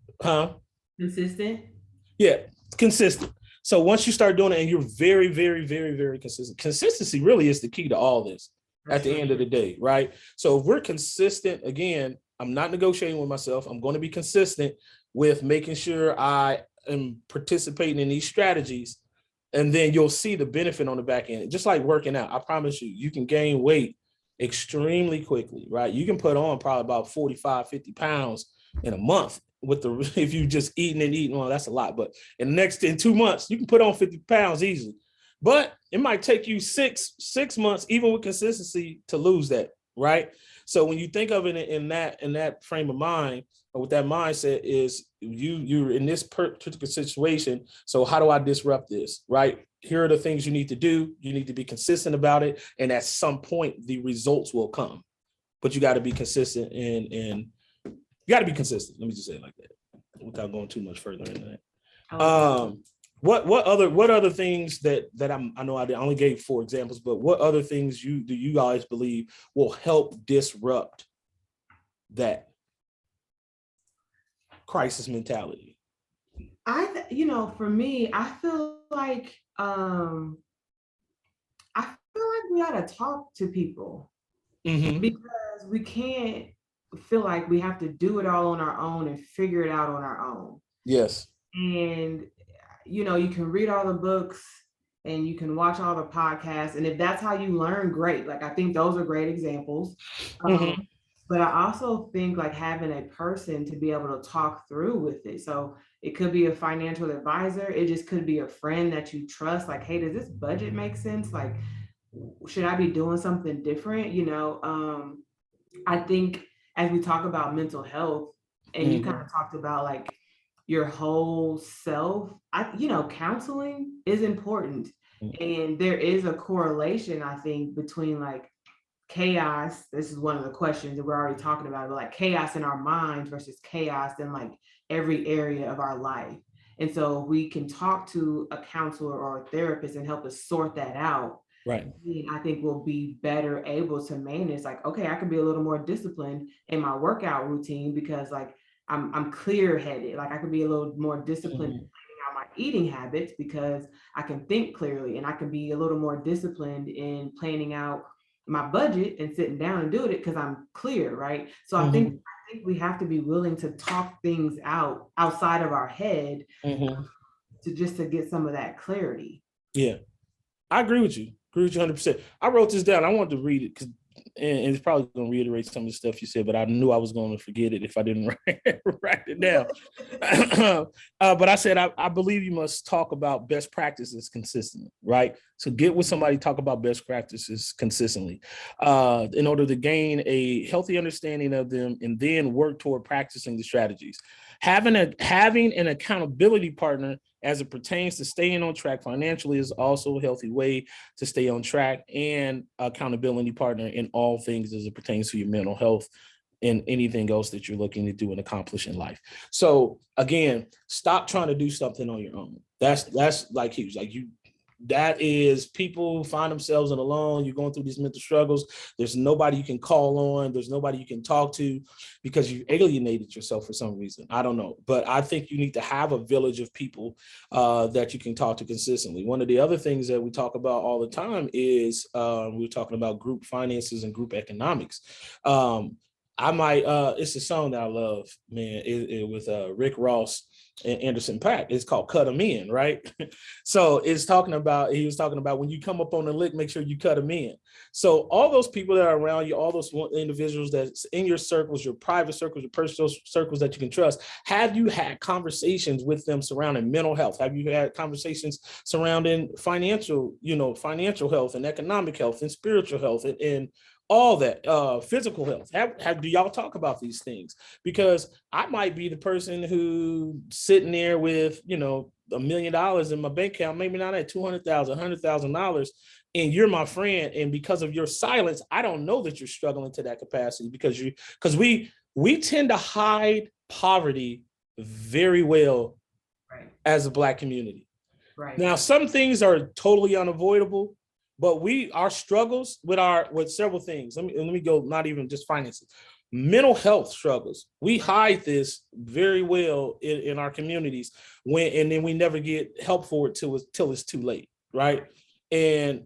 Yeah, consistent. So once you start doing it and you're very, very, very, very consistent, consistency really is the key to all this at the end of the day, right? So if we're consistent, again, I'm not negotiating with myself. I'm going to be consistent with making sure I am participating in these strategies. And then you'll see the benefit on the back end. Just like working out, I promise you can gain weight extremely quickly, right? You can put on probably about 45, 50 pounds in a month. If you just eating, well, that's a lot, but in 2 months, you can put on 50 pounds easily. But it might take you six months, even with consistency, to lose that, right? So when you think of it in that frame of mind, or with that mindset, is you're in this particular situation. So how do I disrupt this, right? Here are the things you need to do. You need to be consistent about it, and at some point, the results will come. But you got to be consistent and you got to be consistent. Let me just say it like that, without going too much further into that. What other things that I know I only gave 4 examples, but what other things do you guys believe will help disrupt that crisis mentality? For me, I feel like we ought to talk to people because we can't feel like we have to do it all on our own and figure it out on our own. Yes. And you can read all the books and you can watch all the podcasts, and if that's how you learn, great. Like, I think those are great examples. But I also think like having a person to be able to talk through with it. So it could be a financial advisor. It just could be a friend that you trust. Like, hey, does this budget make sense? Like, should I be doing something different? I think as we talk about mental health, and you kind of talked about like your whole self, counseling is important. And there is a correlation, I think, between like chaos. This is one of the questions that we're already talking about, but like chaos in our minds versus chaos in like every area of our life. And so we can talk to a counselor or a therapist and help us sort that out. Right. I think we'll be better able to manage, like, okay, I could be a little more disciplined in my workout routine because like I'm clear-headed. Like I could be a little more disciplined in planning out my eating habits because I can think clearly and I can be a little more disciplined in planning out my budget and sitting down and doing it because I'm clear, right? So I think we have to be willing to talk things out outside of our head to just to get some of that clarity. Yeah, I agree with you. Agree with you 100%. I wrote this down. I wanted to read it because, and it's probably going to reiterate some of the stuff you said, but I knew I was going to forget it if I didn't write it down. But I said, I believe you must talk about best practices consistently, right? So get with somebody, talk about best practices consistently in order to gain a healthy understanding of them and then work toward practicing the strategies. Having an accountability partner as it pertains to staying on track financially is also a healthy way to stay on track, and accountability partner in all things as it pertains to your mental health and anything else that you're looking to do and accomplish in life. So again, stop trying to do something on your own. That's like huge. Like that is, people find themselves alone. You're going through these mental struggles. There's nobody you can call on. There's nobody you can talk to because you alienated yourself for some reason. I don't know. But I think you need to have a village of people that you can talk to consistently. One of the other things that we talk about all the time is we're talking about group finances and group economics. It's a song that I love, man, it with Rick Ross and Anderson .Paak. It's called Cut 'Em In, right? So he was talking about when you come up on the lick, make sure you cut them in. So all those people that are around you, all those individuals that's in your circles, your private circles, your personal circles that you can trust, have you had conversations with them surrounding mental health? Have you had conversations surrounding financial health and economic health and spiritual health and all that, physical health? Do y'all talk about these things? Because I might be the person who sitting there with, $1 million in my bank account, maybe not at $200,000, $100,000, and you're my friend. And because of your silence, I don't know that you're struggling to that capacity because we tend to hide poverty very well, right, as a Black community. right. Now, some things are totally unavoidable, but our struggles with several things. Let me go, not even just finances, mental health struggles. We hide this very well in our communities and then we never get help for it till it's too late, right? And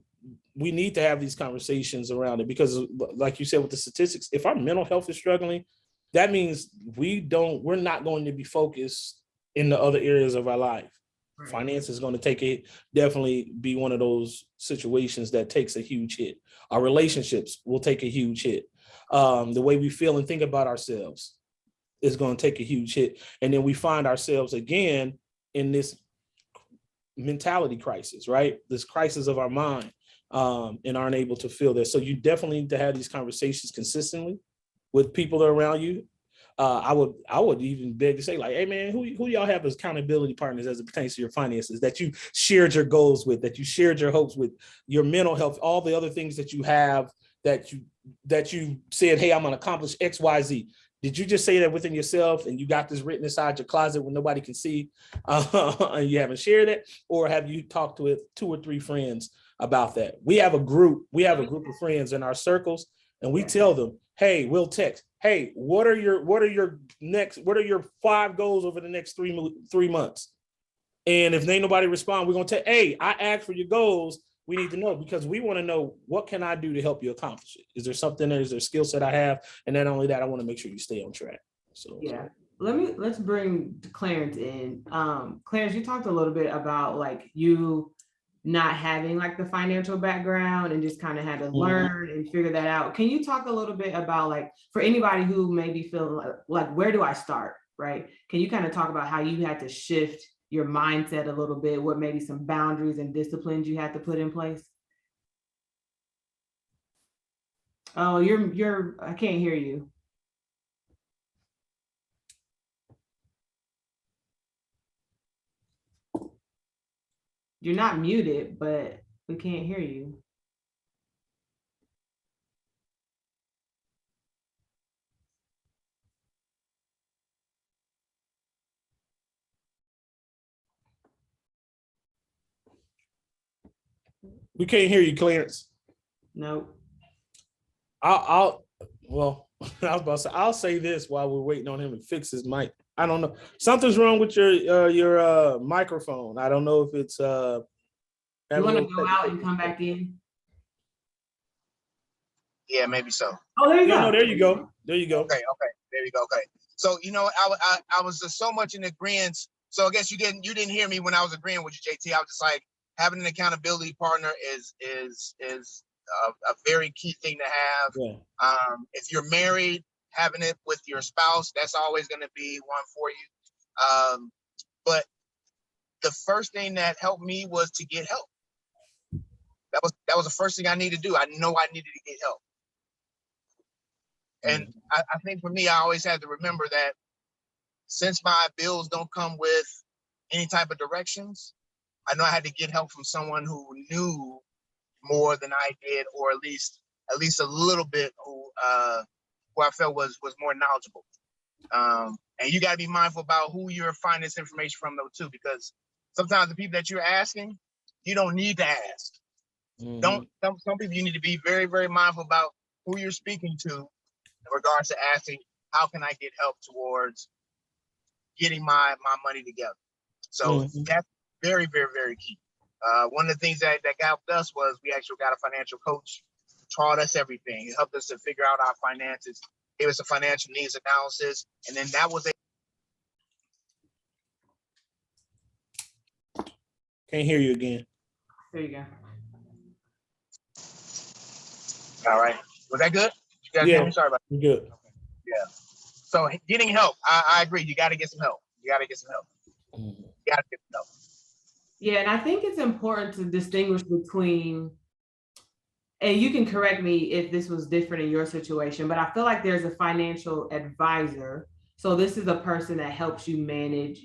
we need to have these conversations around it because, like you said, with the statistics, if our mental health is struggling, that means we're not going to be focused in the other areas of our life. Right. Finance is going to definitely be one of those situations that takes a huge hit. Our relationships will take a huge hit. The way we feel and think about ourselves is going to take a huge hit. And then we find ourselves again in this mentality crisis, right? This crisis of our mind, and aren't able to feel this. So you definitely need to have these conversations consistently with people that are around you. I would even beg to say, like, hey man, who y'all have as accountability partners as it pertains to your finances, that you shared your goals with, that you shared your hopes with, your mental health, all the other things that you have that you said, hey, I'm going to accomplish X, Y, Z. Did you just say that within yourself and you got this written inside your closet when nobody can see, and you haven't shared it? Or have you talked with 2 or 3 friends about that? We have a group of friends in our circles, and we tell them, hey, we'll text, hey, what are your 5 goals over the next 3 months? And if ain't nobody respond, we're going to tell, hey, I asked for your goals. We need to know, because we want to know, what can I do to help you accomplish it? Is there something there? Is there a skill set I have? And not only that, I want to make sure you stay on track. So yeah, let's bring Clarence in. Clarence, you talked a little bit about like you not having like the financial background and just kind of had to learn and figure that out. Can you talk a little bit about, like, for anybody who may be feeling like where do I start, right? Can you kind of talk about how you had to shift your mindset a little bit, what maybe some boundaries and disciplines you had to put in place? Oh, I can't hear you. You're not muted, but we can't hear you. we can't hear you, Clarence. Nope. I was about to say, I'll say this while we're waiting on him to fix his mic. I don't know. Something's wrong with your microphone. I don't know if it's You want to go out and come back in? Yeah, maybe so. Oh, there you Yeah, go. no, there you go. There you go. Okay, there you go. Okay, so I was just so much in agreement. So I guess you didn't hear me when I was agreeing with you, JT. I was just like, having an accountability partner is a very key thing to have. Yeah. If you're married, having it with your spouse, that's always going to be one for you. But the first thing that helped me was to get help. That was the first thing I needed to do. I know I needed to get help. And I think for me, I always had to remember that since my bills don't come with any type of directions, I know I had to get help from someone who knew more than I did, or at least a little bit, who I felt was more knowledgeable. And you got to be mindful about who you're finding this information from, though, too, because sometimes the people that you're asking, you don't need to ask. Some people, you need to be very, very mindful about who you're speaking to in regards to asking, how can I get help towards getting my money together? So that's very, very, very key. One of the things that helped us was we actually got a financial coach, taught us everything. He helped us to figure out our finances, gave us a financial needs analysis, and then that was Can't hear you again. There you go. All right. Was that good? You guys hear me? Sorry about that. Good. Yeah. So getting help, I agree. You got to get some help. You got to get some help. Yeah, and I think it's important to distinguish between, and you can correct me if this was different in your situation, but I feel like there's a financial advisor. So this is a person that helps you manage,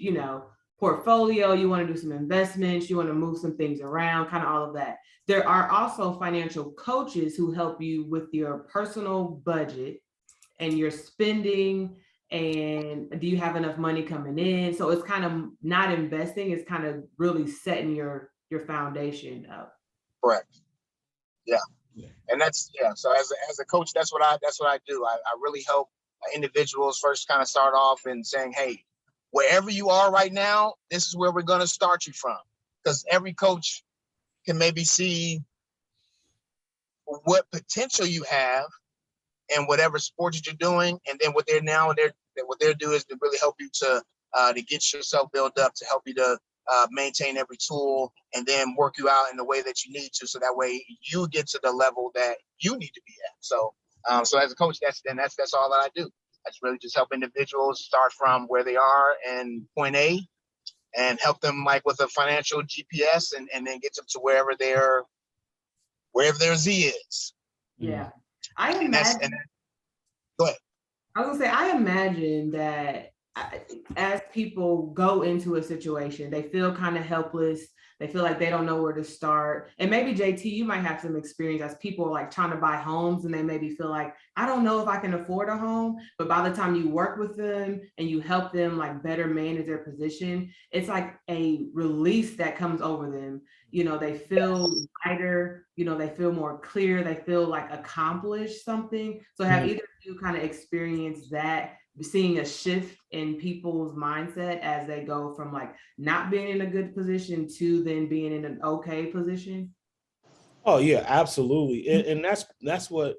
portfolio. You want to do some investments, you want to move some things around, kind of all of that. There are also financial coaches who help you with your personal budget and your spending, and do you have enough money coming in? So it's kind of not investing, it's kind of really setting your foundation up. Correct. Yeah. And that's, so as a coach, that's what I do. I really help individuals first kind of start off and saying, hey, wherever you are right now, this is where we're going to start you from. Because every coach can maybe see what potential you have in whatever sport that you're doing, and then what they're do is to really help you to get yourself built up, to help you to maintain every tool, and then work you out in the way that you need to, so that way you get to the level that you need to be at. So as a coach, that's all that I do. I just really just help individuals start from where they are and point A, and help them like with a financial GPS, and then get them to wherever their Z is. Yeah. I imagine. Go ahead. I was gonna say, I imagine that as people go into a situation, they feel kind of helpless. They feel like they don't know where to start. And maybe JT, you might have some experience as people are like trying to buy homes, and they maybe feel like, I don't know if I can afford a home. But by the time you work with them and you help them like better manage their position, it's like a release that comes over them. They feel lighter, they feel more clear, they feel like accomplished something. So have either of you kind of experienced that, seeing a shift in people's mindset as they go from like not being in a good position to then being in an okay position? Oh yeah, absolutely. And that's what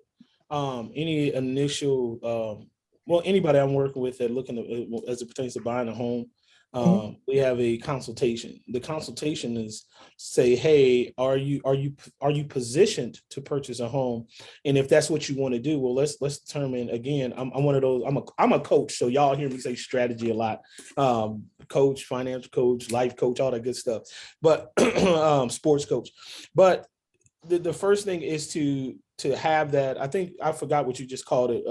any initial anybody I'm working with that looking to, as it pertains to buying a home, we have a consultation. The consultation is say, hey, are you positioned to purchase a home? And if that's what you want to do, well, let's determine. Again, I'm one of those. I'm a coach, so y'all hear me say strategy a lot. Coach, financial coach, life coach, all that good stuff. But sports coach. But the first thing is to have that. I think I forgot what you just called it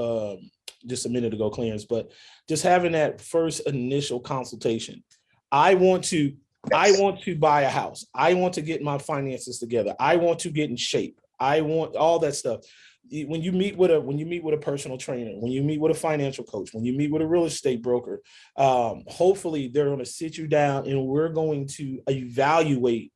just a minute ago, Clarence, but just having that first initial consultation. I want to buy a house. I want to get my finances together. I want to get in shape. I want all that stuff. When you meet with a personal trainer, when you meet with a financial coach, when you meet with a real estate broker, hopefully they're going to sit you down and we're going to evaluate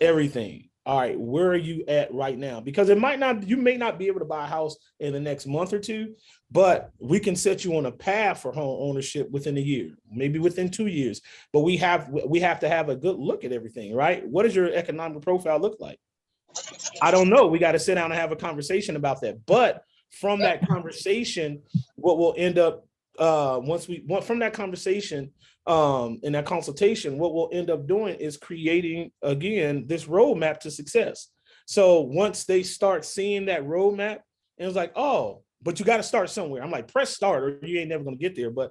everything. all right, where are you at right now? Because you may not be able to buy a house in the next month or two, but we can set you on a path for home ownership within a year, maybe within 2 years. But we have to have a good look at everything, right? What does your economic profile look like? I don't know. We got to sit down and have a conversation about that. But from that conversation, what will end up from that conversation in that consultation, what we'll end up doing is creating, again, this roadmap to success. So once they start seeing that roadmap, and it's like, oh, but you got to start somewhere. I'm like, press start, or you ain't never going to get there. But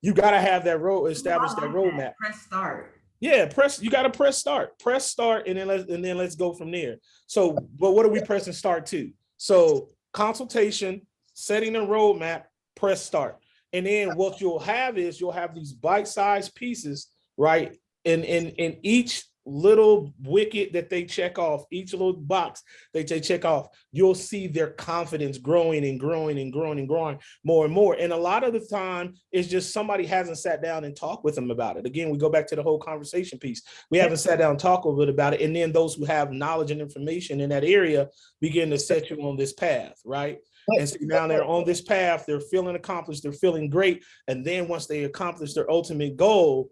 you got to have that establish that roadmap. Press start. Yeah, you got to press start, and then let's go from there. So, but what are we pressing start to? So consultation, setting a roadmap, press start. And then what you'll have is you'll have these bite-sized pieces, right? In each little wicket that they check off, each little box they check off, you'll see their confidence growing and growing and growing and growing more and more. And a lot of the time, it's just somebody hasn't sat down and talked with them about it. Again, we go back to the whole conversation piece. We haven't sat down and talked a little bit about it. And then those who have knowledge and information in that area begin to set you on this path, right? And so now they're on this path, they're feeling accomplished, they're feeling great. And then once they accomplish their ultimate goal,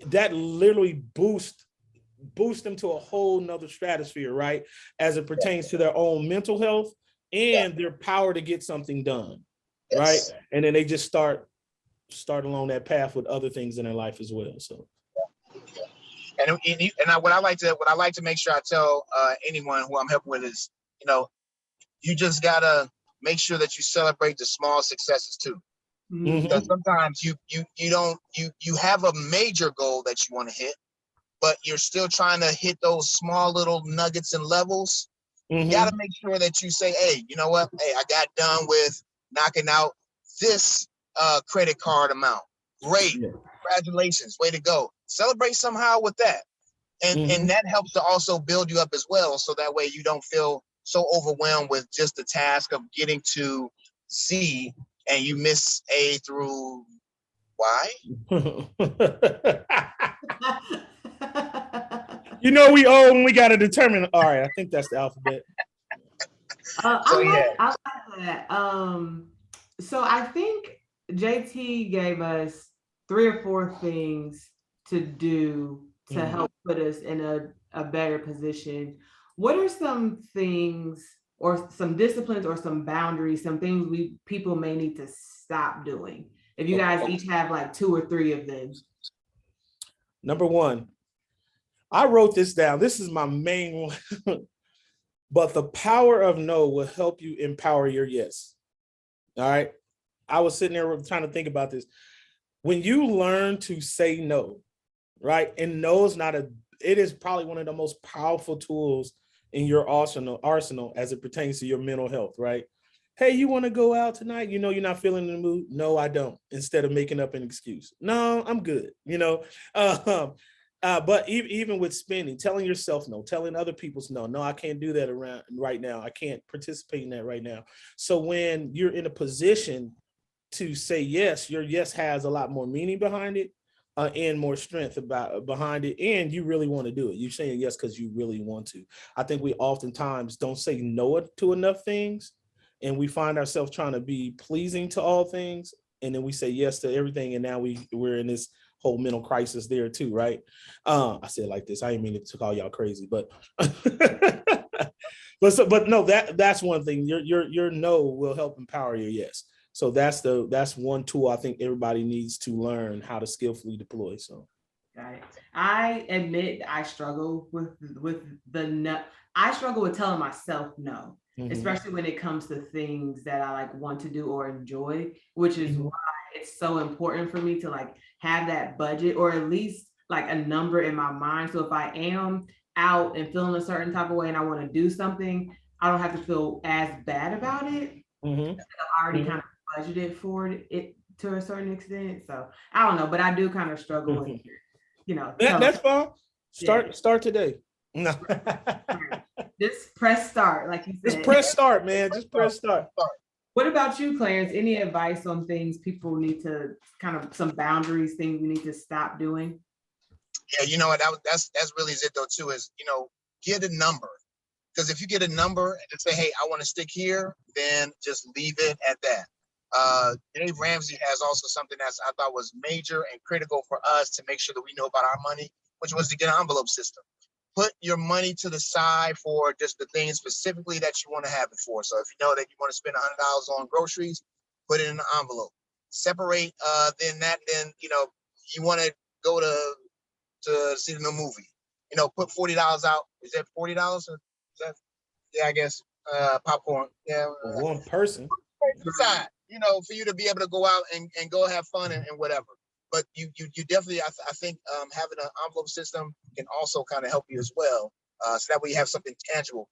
that literally boosts them to a whole nother stratosphere, right? As it pertains to their own mental health and their power to get something done, right? And then they just start along that path with other things in their life as well. So, what I like to make sure I tell anyone who I'm helping with is, you just gotta make sure that you celebrate the small successes too. Mhm. Because sometimes you have a major goal that you want to hit, but you're still trying to hit those small little nuggets and levels. Mhm. You got to make sure that you say, hey, you know what? Hey, I got done with knocking out this credit card amount. Great. Yeah. Congratulations. Way to go. Celebrate somehow with that. And that helps to also build you up as well. So that way you don't feel so overwhelmed with just the task of getting to C and you miss A through Y. We owe and we got to determine. All right, I think that's the alphabet. I like that. So I think JT gave us 3 or 4 things to do to help put us in a better position. What are some things or some disciplines or some boundaries, some things people may need to stop doing? If you guys each have like 2 or 3 of them. Number 1, I wrote this down. This is my main one. But the power of no will help you empower your yes. All right. I was sitting there trying to think about this. When you learn to say no, right? And no is it is probably one of the most powerful tools in your arsenal as it pertains to your mental health, right? Hey, you want to go out tonight? You're not feeling in the mood. No, I don't. Instead of making up an excuse. No, I'm good. But even with spending, telling yourself no, telling other people's no, I can't do that around right now. I can't participate in that right now. So when you're in a position to say yes, your yes has a lot more meaning behind it and more strength behind it. And you really want to do it. You're saying yes because you really want to. I think we oftentimes don't say no to enough things. And we find ourselves trying to be pleasing to all things. And then we say yes to everything. And now we're in this whole mental crisis there too, right? I said it like this. I didn't mean to call y'all crazy, but but no, that's one thing. Your no will help empower your yes. So that's one tool I think everybody needs to learn how to skillfully deploy. So got it. I admit I struggle with the no. I struggle with telling myself no, especially when it comes to things that I like want to do or enjoy, which is why it's so important for me to like have that budget or at least like a number in my mind. So if I am out and feeling a certain type of way and I want to do something, I don't have to feel as bad about it. I've already kind of budgeted for it to a certain extent. So I don't know, but I do kind of struggle with it. That's fine. Start today. No. Just press start, like you said. Just press start, man. Just press start. What about you, Clarence? Any advice on things people need to kind of some boundaries, things we need to stop doing? Yeah, you know what? That's really it though too. Is get a number. Because if you get a number and say, hey, I want to stick here, then just leave it at that. Dave Ramsey has also something that's I thought was major and critical for us to make sure that we know about our money, which was to get an envelope system. Put your money to the side for just the things specifically that you want to have it for. So if you know that you want to spend $100 on groceries, put it in an envelope. Separate then you want to go to see the new movie. Put $40 out. Is that $40 or is that, yeah, I guess popcorn. Yeah. One person. Side, for you to be able to go out and go have fun and whatever. But you definitely, I think having an envelope system can also kind of help you as well. So that way you have something tangible.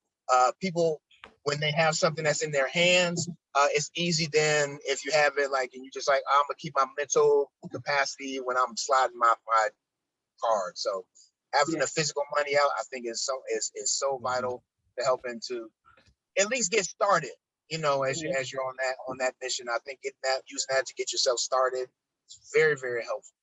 People, when they have something that's in their hands, it's easy then if you have it and you just I'm gonna keep my mental capacity when I'm sliding my card. So having the physical money out, I think is so vital to helping to at least get started. As you're on that mission, I think using that to get yourself started is very, very helpful.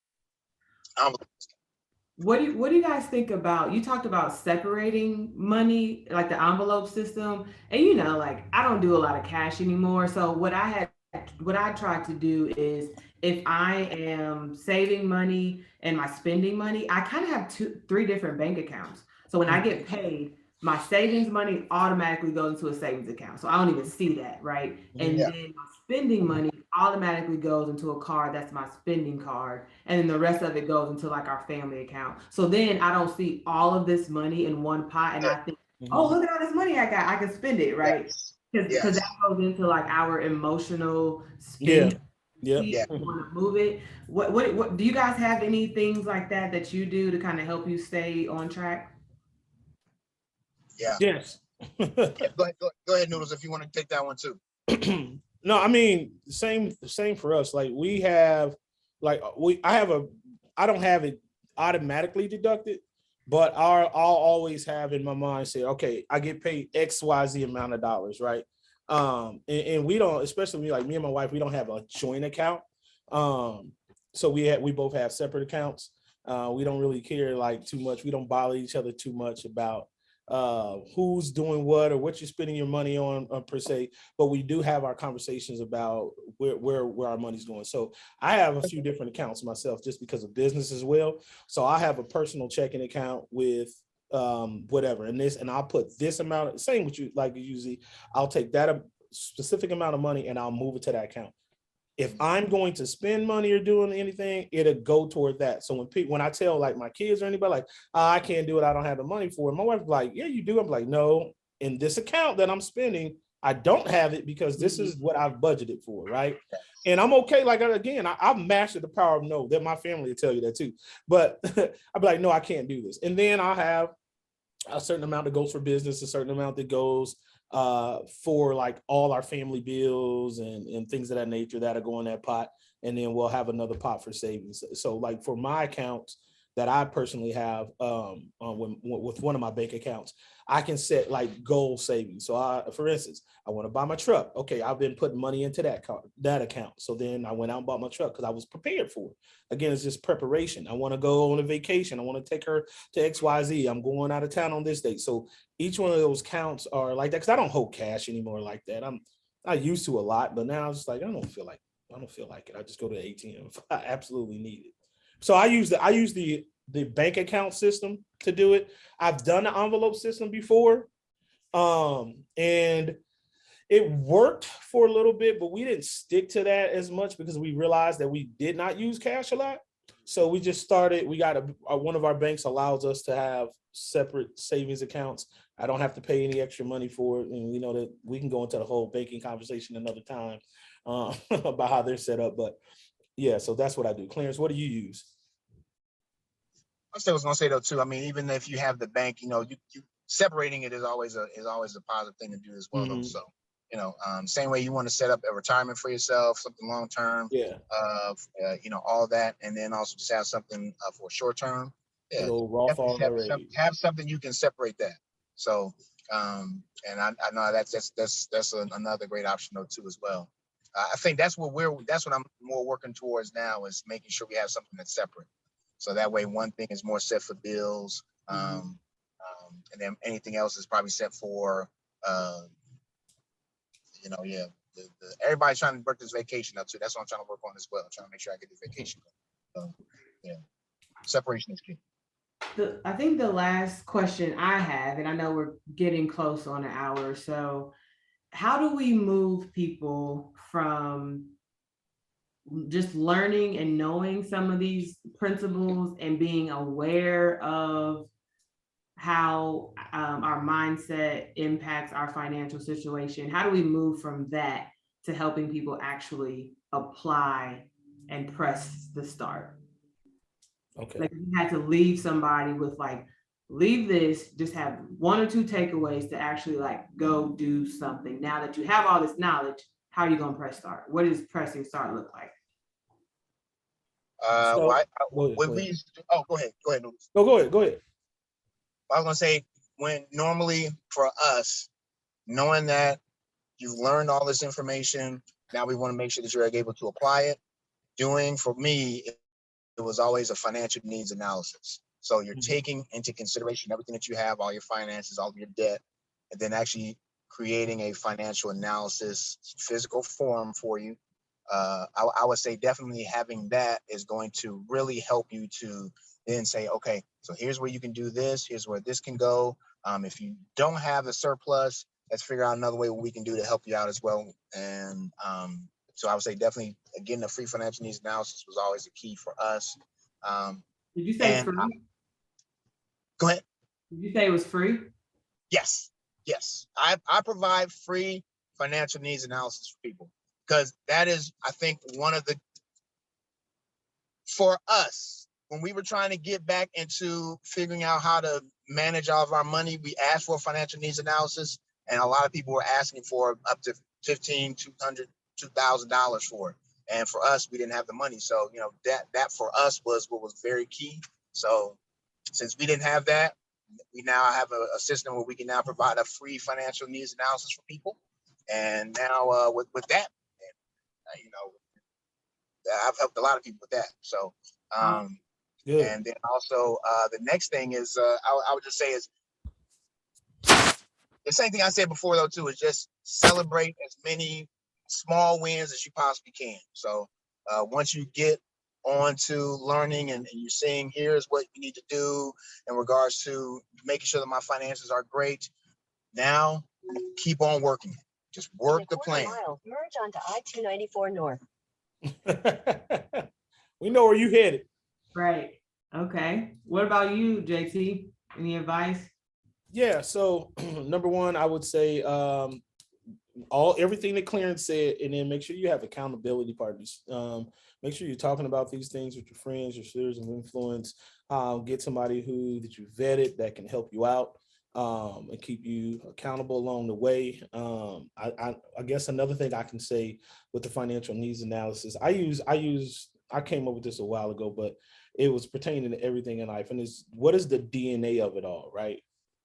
What do you guys think about, you talked about separating money, like the envelope system, and I don't do a lot of cash anymore. So what I try to do is, if I am saving money and my spending money, I kind of have 3 different bank accounts. So when I get paid, my savings money automatically goes into a savings account. So I don't even see that, right? And then my spending money automatically goes into a card that's my spending card. And then the rest of it goes into our family account. So then I don't see all of this money in one pot and I think, oh, look at all this money I got. I can spend it, right? Because that goes into our emotional spend. You want to move it. What do you guys have any things like that you do to kind of help you stay on track? Yeah. Yes. Go ahead, Noodles, if you want to take that one too. No, I mean, same for us. I don't have it automatically deducted, but I'll always have in my mind say, okay, I get paid XYZ amount of dollars, right? And we don't, especially me and my wife, we don't have a joint account. So we both have separate accounts. We don't really care too much. We don't bother each other too much about who's doing what or what you're spending your money on per se, but we do have our conversations about where our money's going. So I have a few different accounts myself just because of business as well. So I have a personal checking account with whatever and I'll put this amount, same with you, usually I'll take that specific amount of money and I'll move it to that account. If I'm going to spend money or doing anything, it'll go toward that. So when I tell my kids or anybody I can't do it, I don't have the money for it. My wife's like, yeah, you do. I'm like, no, in this account that I'm spending, I don't have it because this is what I've budgeted for, right? And I'm okay. Again, I've mastered the power of no. That my family will tell you that too. But I'd be like, no, I can't do this. And then I'll have a certain amount that goes for business, a certain amount that goes for all our family bills and things of that nature that'll go in that pot. And then we'll have another pot for savings. So for my accounts that I personally have with one of my bank accounts, I can set goal savings. So for instance, I want to buy my truck. Okay, I've been putting money into that account. So then I went out and bought my truck because I was prepared for it. Again, it's just preparation. I want to go on a vacation. I want to take her to XYZ. I'm going out of town on this date. So each one of those counts are like that because I don't hold cash anymore like that. I used to a lot, but now it's I don't feel like it. I just go to the ATM if I absolutely need it. So I use the bank account system to do it. I've done the envelope system before, and it worked for a little bit, but we didn't stick to that as much because we realized that we did not use cash a lot. So we just started. We got one of our banks allows us to have separate savings accounts. I don't have to pay any extra money for it, and we know that we can go into the whole banking conversation another time about how they're set up. But yeah, so that's what I do. Clarence, what do you use? I was gonna say though too. I mean, even if you have the bank, you separating it is always a positive thing to do as well. So, same way you want to set up a retirement for yourself, something long term. Yeah. All that, and then also just have something for short term. Yeah. Have something you can separate that. So, and I know that's another great option though too as well. I think that's what I'm more working towards now is making sure we have something that's separate. So that way, one thing is more set for bills, and and then anything else is probably set for, everybody's trying to work this vacation up too. That's what I'm trying to work on as well. I'm trying to make sure I get this vacation. So, yeah, separation is key. I think the last question I have, and I know we're getting close on an hour, so how do we move people from just learning and knowing some of these principles and being aware of how our mindset impacts our financial situation? How do we move from that to helping people actually apply and press the start? Okay. Like you had to leave somebody with like, leave this, just have one or two takeaways to actually like go do something. Now that you have all this knowledge, how are you going to press start? What does pressing start look like? Go ahead. Go ahead. No, go ahead. I was gonna say, when normally for us, knowing that you've learned all this information, now we want to make sure that you're able to apply it. For me, it was always a financial needs analysis. So you're taking into consideration everything that you have, all your finances, all of your debt, and then actually creating a financial analysis physical form for you. I would say definitely having that is going to really help you to then say, okay, so here's where you can do this, here's where this can go. If you don't have a surplus, let's figure out another way what we can do to help you out as well. And so I would say definitely, again, the free financial needs analysis was always a key for us. Did you say free? Go ahead. Did you say it was free? Yes. I provide free financial needs analysis for people, because that is, I think, for us, when we were trying to get back into figuring out how to manage all of our money, we asked for a financial needs analysis, and a lot of people were asking for up to $1,500, $200, $2,000 for it. And for us, we didn't have the money. So, that for us was what was very key. So since we didn't have that, we now have a system where we can now provide a free financial needs analysis for people. And now with that, I've helped a lot of people with that. So, and then also the next thing is, I would just say is the same thing I said before though too, is just celebrate as many small wins as you possibly can. So once you get on to learning and you're seeing here's what you need to do in regards to making sure that my finances are great, now keep on working. Just work the plan. Merge onto I-294 North. We know where you headed. Right. Okay. What about you, JT? Any advice? Yeah. So number one, I would say everything that Clarence said, and then make sure you have accountability partners. Make sure you're talking about these things with your friends, your spheres of influence. Get somebody that you vetted that can help you out and keep you accountable along the way. I guess another thing I can say with the financial needs analysis, I came up with this a while ago, but it was pertaining to everything in life. And what is the DNA of it all, right?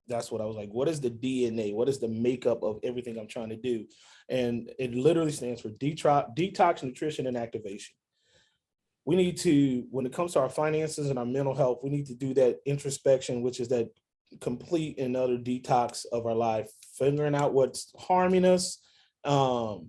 That's what I was like, what is the DNA? What is the makeup of everything I'm trying to do? And it literally stands for detox, nutrition, and activation. We need to, when it comes to our finances and our mental health, we need to do that introspection, which is that complete and utter detox of our life, figuring out what's harming us, what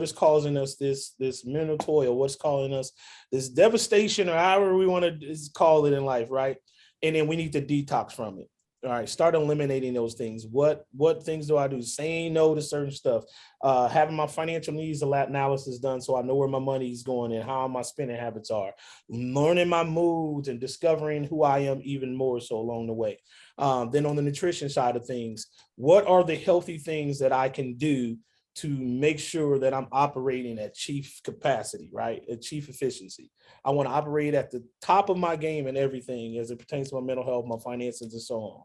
is causing us this mental toil, what's causing us this devastation, or however we want to call it in life, right? And then we need to detox from it. All right, start eliminating those things. What things do I do? Saying no to certain stuff, having my financial needs analysis done so I know where my money's going and how my spending habits are, learning my moods and discovering who I am even more so along the way. Then on the nutrition side of things, what are the healthy things that I can do to make sure that I'm operating at chief capacity, right? At chief efficiency. I want to operate at the top of my game and everything as it pertains to my mental health, my finances, and so on.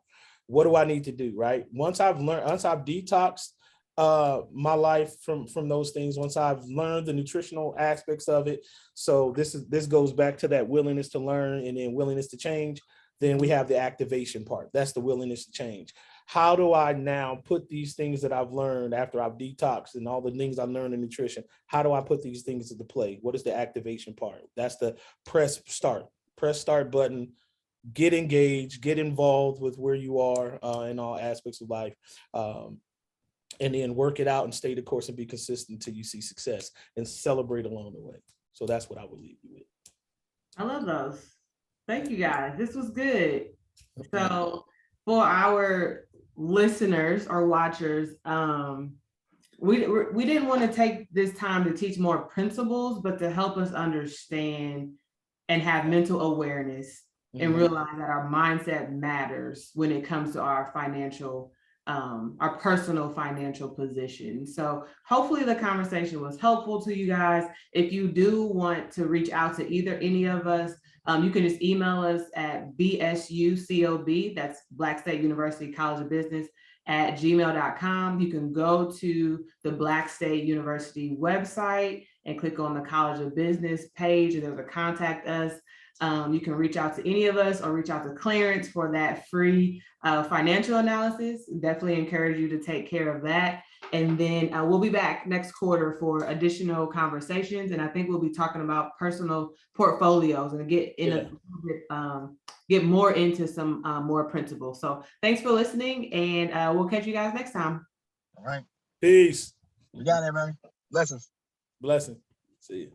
What do I need to do, right? Once I've detoxed my life from those things, once I've learned the nutritional aspects of it, so this goes back to that willingness to learn and then willingness to change. Then we have the activation part. That's the willingness to change. How do I now put these things that I've learned after I've detoxed and all the things I learned in nutrition? How do I put these things into play? What is the activation part? That's the press start button, get engaged, get involved with where you are in all aspects of life. And then work it out and stay the course and be consistent until you see success and celebrate along the way. So that's what I would leave you with. I love those. Thank you guys. This was good. So for our listeners or watchers, we didn't want to take this time to teach more principles, but to help us understand and have mental awareness and realize that our mindset matters when it comes to our financial, our personal financial position. So hopefully the conversation was helpful to you guys. If you do want to reach out to either any of us, you can just email us at BSUCOB, that's Black State University College of Business, at gmail.com. You can go to the Black State University website and click on the College of Business page, and there's a contact us. You can reach out to any of us or reach out to Clarence for that free financial analysis. Definitely encourage you to take care of that. And then we'll be back next quarter for additional conversations. And I think we'll be talking about personal portfolios and get more into some more principles. So thanks for listening, and we'll catch you guys next time. All right. Peace. You got it, everybody. Blessings. Blessing. See you.